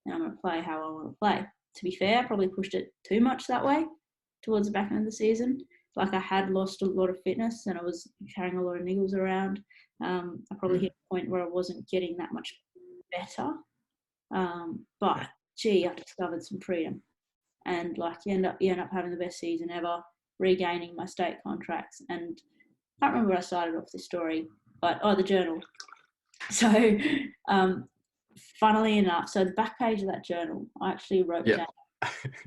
And I'm going to play how I want to play. To be fair, I probably pushed it too much that way towards the back end of the season. I had lost a lot of fitness and I was carrying a lot of niggles around. I probably hit a point where I wasn't getting that much better. But gee, I discovered some freedom. And you end up having the best season ever, regaining my state contracts. And can't remember where I started off this story, but the journal. So, funnily enough, so the back page of that journal, I actually wrote down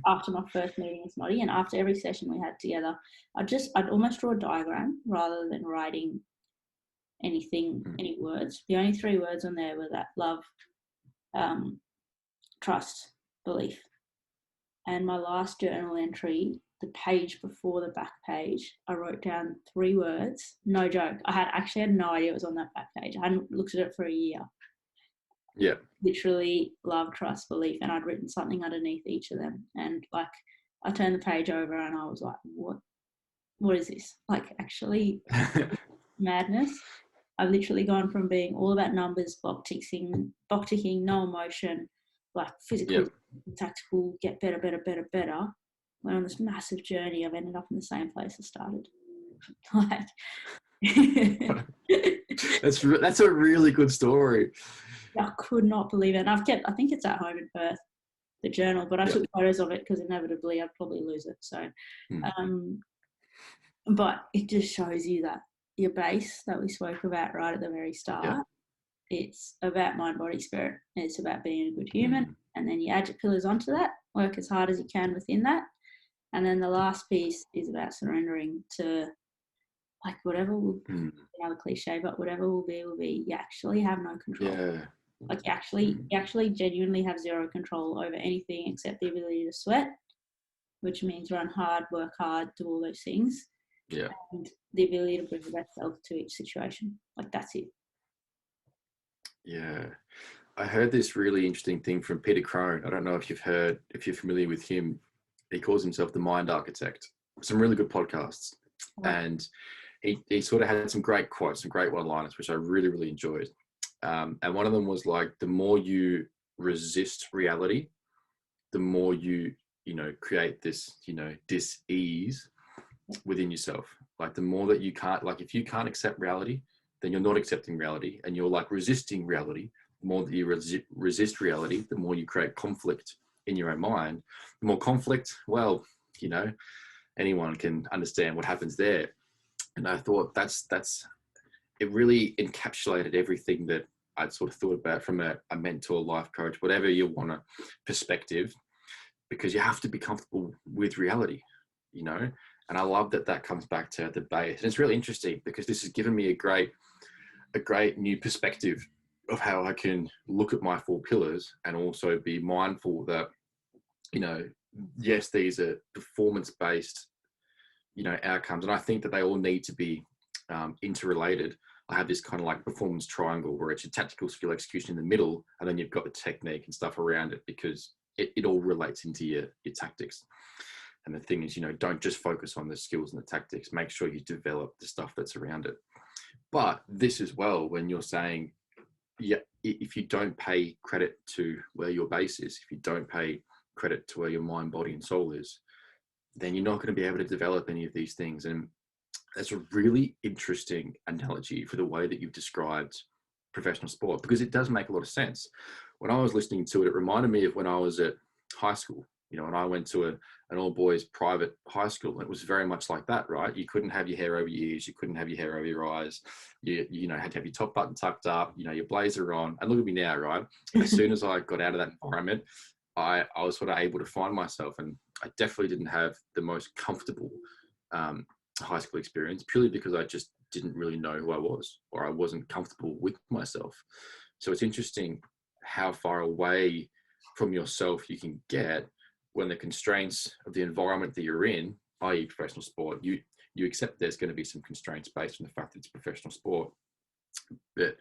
after my first meeting with Snotty, and after every session we had together, I'd almost draw a diagram rather than writing any words. The only 3 words on there were that love, trust, belief. And my last journal entry, the page before the back page, I wrote down 3 words. No joke. I actually had no idea it was on that back page. I hadn't looked at it for a year. Yeah. Literally love, trust, belief. And I'd written something underneath each of them. And like, I turned the page over and I was like, what is this? Like, actually madness. I've literally gone from being all about numbers, box ticking, no emotion, like physical, tactical, get better. Went on this massive journey. I've ended up in the same place I started. Like, that's a really good story. I could not believe it. And I think it's at home in Perth, the journal, but I took photos of it because inevitably I'd probably lose it. So, but it just shows you that your base that we spoke about right at the very start, it's about mind, body, spirit. It's about being a good human. And then you add your pillars onto that, work as hard as you can within that. And then the last piece is about surrendering to, like, whatever will be another cliche, but whatever will be. You actually have no control. Yeah. Like, you actually genuinely have zero control over anything except the ability to sweat, which means run hard, work hard, do all those things. Yeah. And the ability to bring the best self to each situation. Like, that's it. Yeah. I heard this really interesting thing from Peter Crone. I don't know if you're familiar with him. He calls himself the Mind Architect. Some really good podcasts. Wow. And he sort of had some great quotes, some great one-liners, which I really, really enjoyed. And one of them was like, the more you resist reality, the more you create this, dis-ease within yourself. Like, the more that you can't, like, if you can't accept reality, then you're not accepting reality, and you're like resisting reality. The more that you resist reality, the more you create conflict in your own mind. The more conflict, well, anyone can understand what happens there. And I thought it really encapsulated everything that I'd sort of thought about from a mentor, life coach, whatever you want to perspective, because you have to be comfortable with reality, and I love that comes back to the base. And it's really interesting because this has given me a great new perspective of how I can look at my 4 pillars and also be mindful that, yes, these are performance-based, outcomes. And I think that they all need to be interrelated. I have this kind of like performance triangle where it's your tactical skill execution in the middle, and then you've got the technique and stuff around it, because it all relates into your tactics. And the thing is, don't just focus on the skills and the tactics. Make sure you develop the stuff that's around it. But this as well, when you're saying, if you don't pay credit to where your base is, if you don't pay credit to where your mind, body, and soul is, then you're not going to be able to develop any of these things. And that's a really interesting analogy for the way that you've described professional sport, because it does make a lot of sense. When I was listening to it, it reminded me of when I was at high school. When I went to an all boys private high school, it was very much like that, right? You couldn't have your hair over your ears, you couldn't have your hair over your eyes, you had to have your top button tucked up, your blazer on. And look at me now, right? As soon as I got out of that environment, I was sort of able to find myself, and I definitely didn't have the most comfortable high school experience, purely because I just didn't really know who I was, or I wasn't comfortable with myself. So it's interesting how far away from yourself you can get when the constraints of the environment that you're in, i.e. professional sport, you accept there's going to be some constraints based on the fact that it's professional sport. But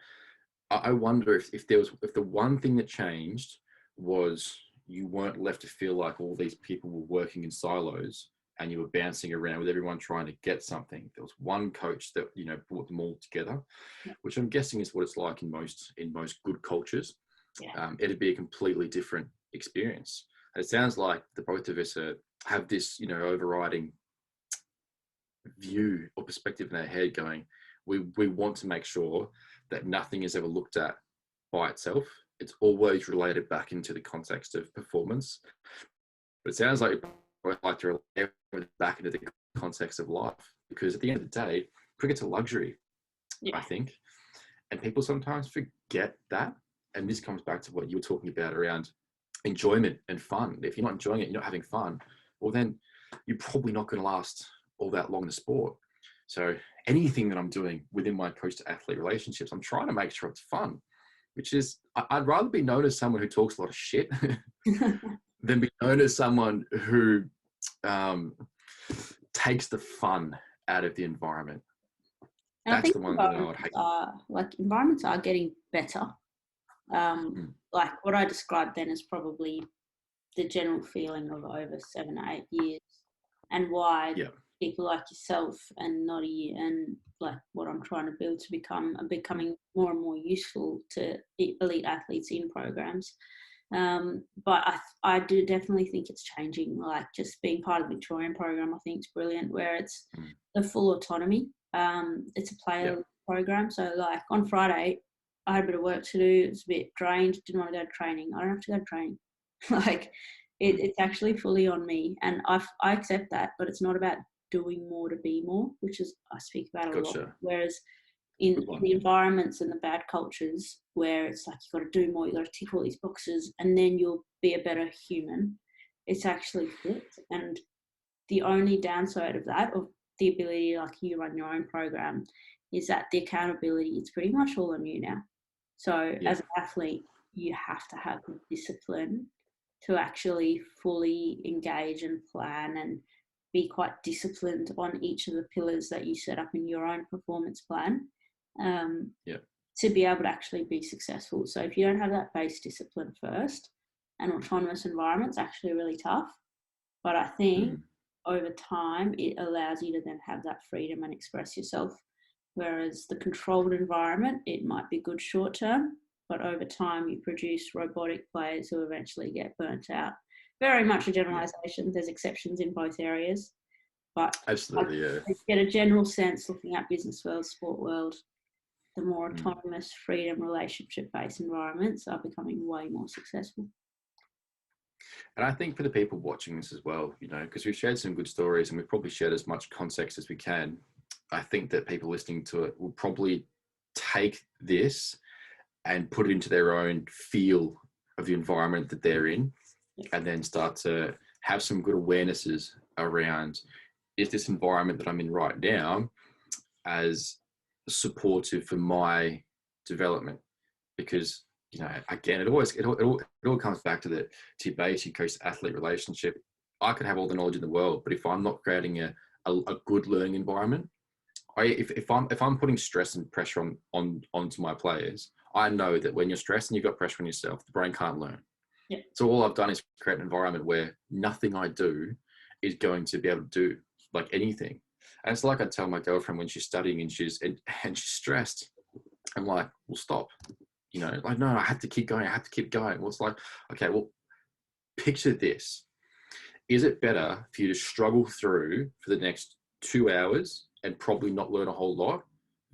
I wonder if the one thing that changed was you weren't left to feel like all these people were working in silos and you were bouncing around with everyone trying to get something. There was one coach that, brought them all together, which I'm guessing is what it's like in most good cultures. It'd be a completely different experience. It sounds like the both of us have this, overriding view or perspective in our head going, we want to make sure that nothing is ever looked at by itself. It's always related back into the context of performance. But it sounds like you both like to relate it back into the context of life, because at the end of the day, cricket's a luxury, Yeah. I think. And people sometimes forget that. And this comes back to what you were talking about around enjoyment and fun. If you're not enjoying it, you're not having fun, well, then you're probably not going to last all that long in the sport. So anything that I'm doing within my coach to athlete relationships, I'm trying to make sure it's fun, which is, I'd rather be known as someone who talks a lot of shit than be known as someone who takes the fun out of the environment. And That's the one that I would hate. Environments are getting better. Like what I described then is probably the general feeling of over 7 or 8 years, and why people like yourself and Noddy and like what I'm trying to build to are becoming more and more useful to elite athletes in programs. But I do definitely think it's changing. Like just being part of the Victorian program, I think is brilliant, where it's the full autonomy. It's a player program. So like on Friday, I had a bit of work to do. It was a bit drained. Didn't want to go to training. I don't have to go to training. Like it's actually fully on me, and I accept that. But it's not about doing more to be more, which is I speak about a lot. Whereas in the environments and the bad cultures where it's like you've got to do more, you've got to tick all these boxes, and then you'll be a better human. It's actually flipped, and the only downside of that, of the ability like you run your own program, is that the accountability is pretty much all on you now. So as an athlete, you have to have the discipline to actually fully engage and plan and be quite disciplined on each of the pillars that you set up in your own performance plan to be able to actually be successful. So if you don't have that base discipline first, an autonomous environment's actually really tough. But I think over time, it allows you to then have that freedom and express yourself. Whereas the controlled environment, it might be good short term, but over time you produce robotic players who eventually get burnt out. Very much a generalisation. There's exceptions in both areas, but absolutely, I get a general sense looking at business world, sport world, the more autonomous, freedom, relationship-based environments are becoming way more successful. And I think for the people watching this as well, you know, because we've shared some good stories and we've probably shared as much context as we can, I think that people listening to it will probably take this and put it into their own feel of the environment that they're in, and then start to have some good awarenesses around, is this environment that I'm in right now as supportive for my development? Because, you know, again, it all comes back to your basic coach athlete relationship. I could have all the knowledge in the world, but if I'm not creating a good learning environment, if I'm putting stress and pressure onto my players, I know that when you're stressed and you've got pressure on yourself, the brain can't learn. Yeah. So all I've done is create an environment where nothing I do is going to be able to do like anything. And it's like I tell my girlfriend when she's studying and she's stressed, I'm like, well, stop. You know, like, no, I have to keep going. I have to keep going. Well, it's like, okay, well, picture this. Is it better for you to struggle through for the next 2 hours and probably not learn a whole lot,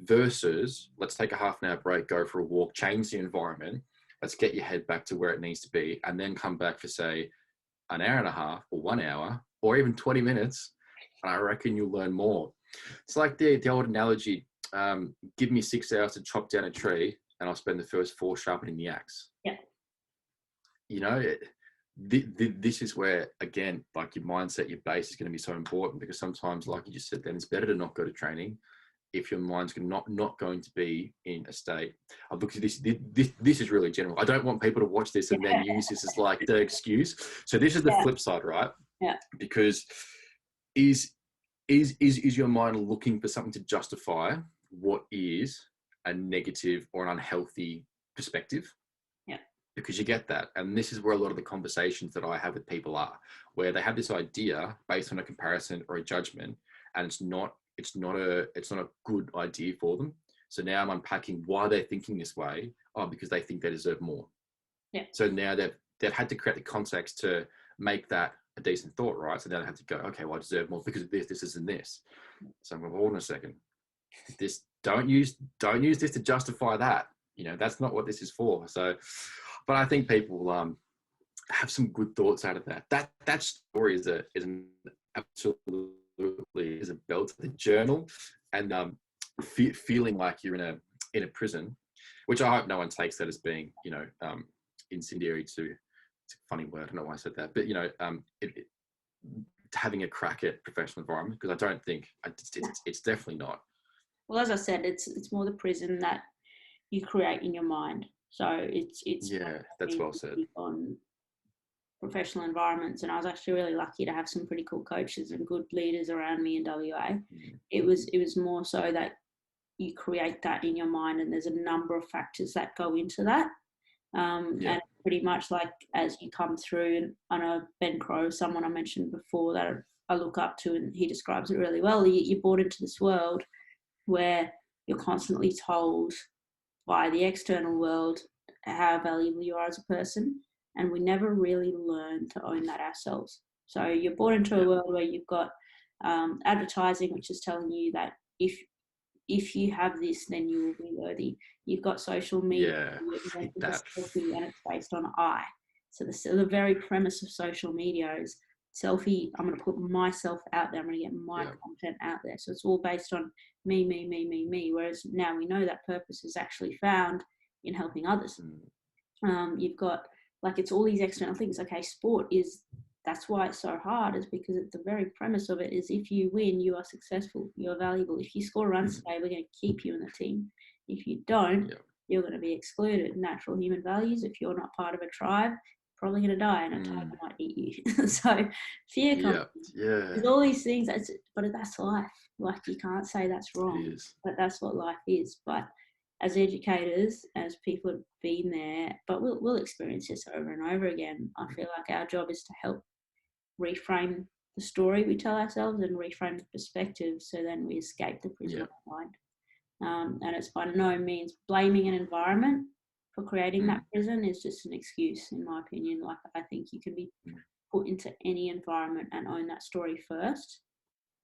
versus let's take a half an hour break, go for a walk, change the environment, let's get your head back to where it needs to be, and then come back for, say, an hour and a half or 1 hour or even 20 minutes, and I reckon you'll learn more. It's like the old analogy, give me 6 hours to chop down a tree and I'll spend the first 4 sharpening the axe. Yeah. You know, this is where, again, like your mindset, your base is going to be so important, because sometimes, like you just said, then it's better to not go to training if your mind's not going to be in a state. Look, this is really general. I don't want people to watch this and then use this as like the excuse. So this is the flip side, right? Yeah. Because is your mind looking for something to justify what is a negative or an unhealthy perspective? Yeah. Because you get that. And this is where a lot of the conversations that I have with people are, where they have this idea based on a comparison or a judgment, and it's not a good idea for them. So now I'm unpacking why they're thinking this way. Oh, because they think they deserve more. Yeah. So now they've had to create the context to make that a decent thought, right? So now they have to go, okay, well, I deserve more because of this, and this. So I'm going, hold on a second. Don't use this to justify that. You know, that's not what this is for. So, but I think people have some good thoughts out of that. That story is an absolutely is a belt of the journal, and feeling like you're in a prison, which I hope no one takes that as being, incendiary to, it's a funny word, I don't know why I said that, but having a crack at professional environment, because I don't think it's definitely not. Well, as I said, it's more the prison that you create in your mind. So it's that's well said. On professional environments, and I was actually really lucky to have some pretty cool coaches and good leaders around me in WA. It was more so that you create that in your mind, and there's a number of factors that go into that. And pretty much like as you come through, and I know Ben Crow, someone I mentioned before that I look up to, and he describes it really well. You're brought into this world where you're constantly told by the external world how valuable you are as a person, and we never really learn to own that ourselves. So you're brought into a world where you've got advertising, which is telling you that if you have this, then you will be worthy. You've got social media, and it's based on I. So the very premise of social media is selfie. I'm going to put myself out there. I'm going to get my content out there. So it's all based on me, me, me, me, me. Whereas now we know that purpose is actually found in helping others. You've got, like, it's all these external things. Okay, sport is, that's why it's so hard, is because the very premise of it is if you win, you are successful, you're valuable. If you score runs today, we're going to keep you in the team. If you don't, you're going to be excluded. Natural human values, if you're not part of a tribe, probably going to die, and a tiger might eat you. So fear comes. There's all these things, but that's life. Like, you can't say that's wrong, but that's what life is. But as educators, as people have been there, but we'll experience this over and over again. I feel like our job is to help reframe the story we tell ourselves and reframe the perspective, so then we escape the prison of our mind. And it's by no means blaming an environment for creating that prison is just an excuse, in my opinion. Like, I think you can be put into any environment and own that story first.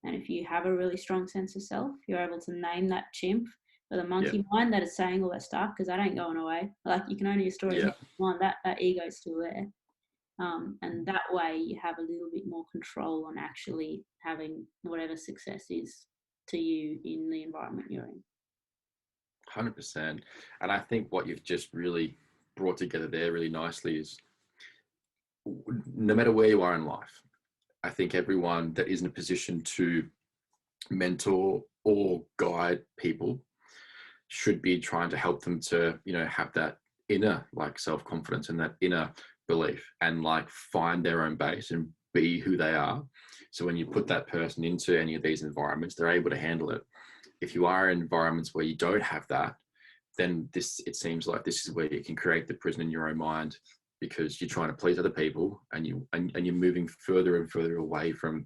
And if you have a really strong sense of self, you're able to name that chimp or the monkey mind that is saying all that stuff, because that ain't going away. Like, you can own your story, that ego is still there. And that way you have a little bit more control on actually having whatever success is to you in the environment you're in. 100%. And I think what you've just really brought together there really nicely is, no matter where you are in life, I think everyone that is in a position to mentor or guide people should be trying to help them to, have that inner, like, self-confidence and that inner belief, and like find their own base and be who they are. So when you put that person into any of these environments, they're able to handle it. If you are in environments where you don't have that, then it seems like this is where you can create the prison in your own mind, because you're trying to please other people, and you're moving further and further away from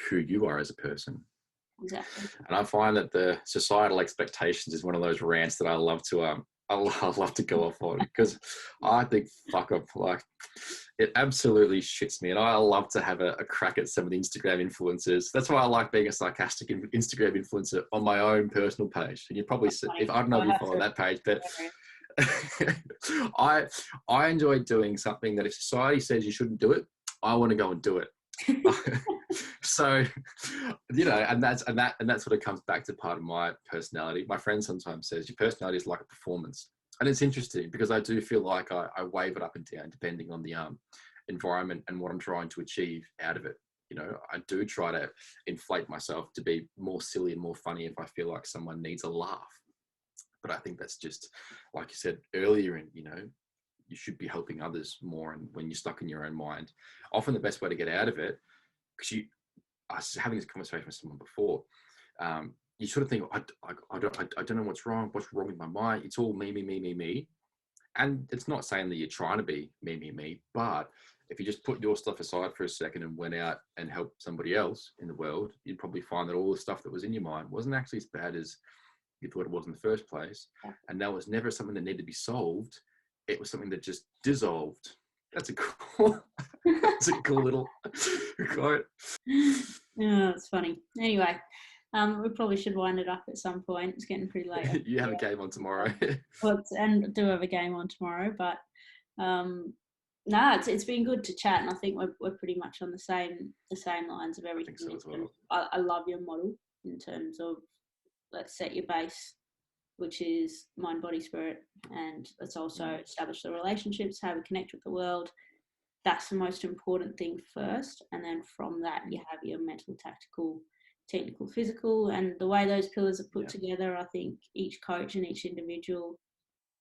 who you are as a person. Exactly. And I find that the societal expectations is one of those rants that I love to go off on, because I think, fuck up, like, it absolutely shits me. And I love to have a crack at some of the Instagram influencers. That's why I like being a sarcastic Instagram influencer on my own personal page. And you probably see, if I don't know if you follow that page, but I enjoy doing something that if society says you shouldn't do it, I want to go and do it. So, and that's what it comes back to, part of my personality. My friend sometimes says your personality is like a performance, and it's interesting because I do feel like I wave it up and down depending on the environment and what I'm trying to achieve out of it. I do try to inflate myself to be more silly and more funny if I feel like someone needs a laugh. But I think that's just, like you said earlier, and you should be helping others more. And when you're stuck in your own mind, often the best way to get out of it, because I was having this conversation with someone before, you sort of think, I don't know what's wrong with my mind. It's all me, me, me, me, me. And it's not saying that you're trying to be me, me, me, but if you just put your stuff aside for a second and went out and helped somebody else in the world, you'd probably find that all the stuff that was in your mind wasn't actually as bad as you thought it was in the first place. And that was never something that needed to be solved. It was something that just dissolved. That's a cool little quote. Yeah, it's funny. Anyway, we probably should wind it up at some point. It's getting pretty late. You have a game on tomorrow. And do have a game on tomorrow, but it's been good to chat, and I think we're pretty much on the same lines of everything. I think so as well. I love your model in terms of let's set your base, which is mind, body, spirit, and let's also establish the relationships, how we connect with the world. That's the most important thing first, and then from that you have your mental, tactical, technical, physical, and the way those pillars are put together, I think each coach and each individual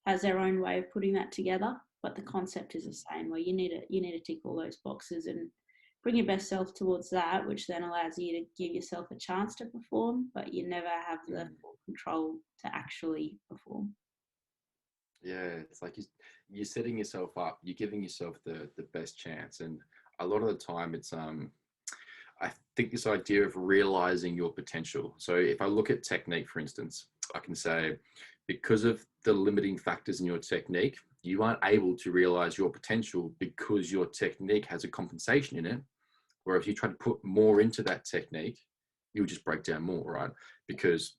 has their own way of putting that together, but the concept is the same, where you need to tick all those boxes and bring your best self towards that, which then allows you to give yourself a chance to perform, but you never have the full control to actually perform. Yeah, it's like you're setting yourself up, you're giving yourself the best chance. And a lot of the time it's I think this idea of realizing your potential. So if I look at technique, for instance, I can say because of the limiting factors in your technique, you aren't able to realize your potential because your technique has a compensation in it. Where if you try to put more into that technique, you'll just break down more, right? Because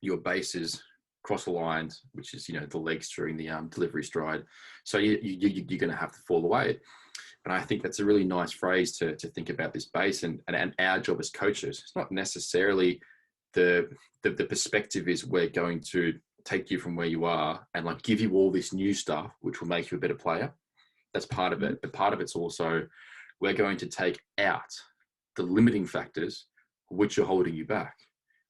your base is cross-aligned, which is, the legs during the delivery stride. So you're going to have to fall away. And I think that's a really nice phrase to think about this base and our job as coaches. It's not necessarily the perspective is we're going to take you from where you are and like give you all this new stuff, which will make you a better player. That's part of it. But part of it's also we're going to take out the limiting factors which are holding you back,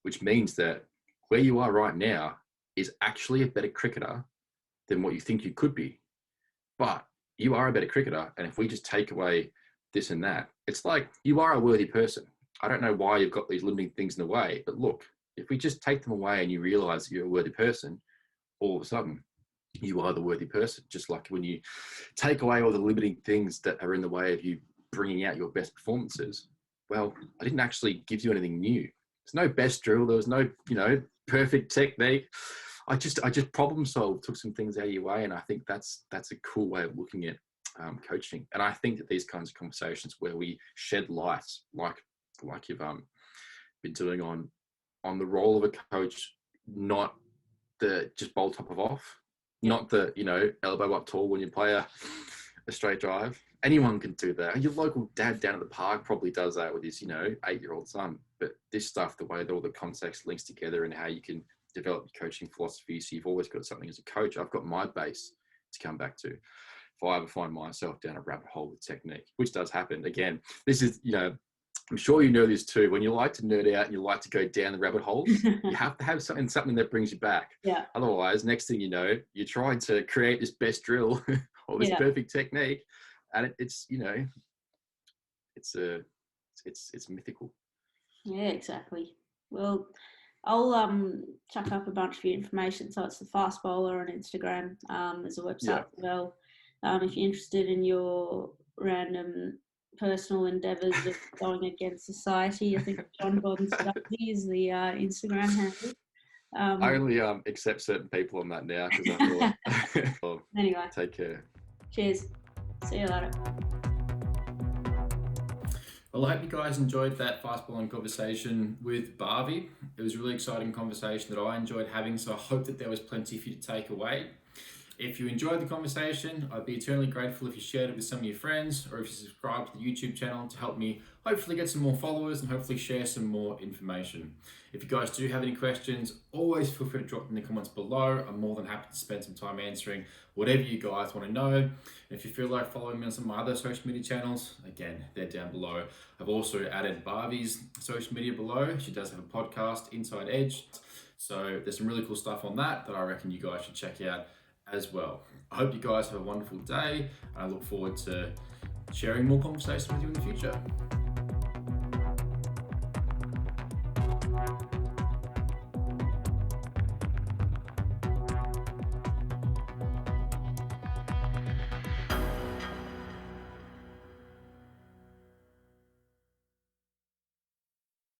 which means that where you are right now is actually a better cricketer than what you think you could be. But you are a better cricketer. And if we just take away this and that, it's like you are a worthy person. I don't know why you've got these limiting things in the way, but look, if we just take them away and you realize that you're a worthy person, all of a sudden you are the worthy person. Just like when you take away all the limiting things that are in the way of you bringing out your best performances, well, I didn't actually give you anything new. There's no best drill. There was no, perfect technique. I just problem solved, took some things out of your way. And I think that's a cool way of looking at coaching. And I think that these kinds of conversations where we shed light, like you've been doing on the role of a coach, not the just bowl top of off, not the, elbow up tall when you play a straight drive. Anyone can do that. Your local dad down at the park probably does that with his, 8-year-old son. But this stuff, the way that all the context links together and how you can develop your coaching philosophy, so you've always got something as a coach. I've got my base to come back to. If I ever find myself down a rabbit hole with technique, which does happen. Again, this is, I'm sure you know this too. When you like to nerd out and you like to go down the rabbit holes, you have to have something that brings you back. Yeah. Otherwise, next thing you know, you're trying to create this best drill or this perfect technique, and it's mythical. Yeah, exactly. Well, I'll chuck up a bunch of your information. So it's the Fast Bowler on Instagram. There's a website as well. If you're interested in your random personal endeavours of going against society, I think John Bond Stubbzy is the Instagram handle. I only accept certain people on that now because I thought. Well, anyway, take care. Cheers. See you later. Well, I hope you guys enjoyed that fast bowling conversation with Bhavi. It was a really exciting conversation that I enjoyed having, so I hope that there was plenty for you to take away. If you enjoyed the conversation, I'd be eternally grateful if you shared it with some of your friends or if you subscribe to the YouTube channel to help me hopefully get some more followers and hopefully share some more information. If you guys do have any questions, always feel free to drop them in the comments below. I'm more than happy to spend some time answering whatever you guys want to know. And if you feel like following me on some of my other social media channels, again, they're down below. I've also added Bhavi's social media below. She does have a podcast, Inside Edge. So there's some really cool stuff on that I reckon you guys should check out as well. I hope you guys have a wonderful day, and I look forward to sharing more conversations with you in the future.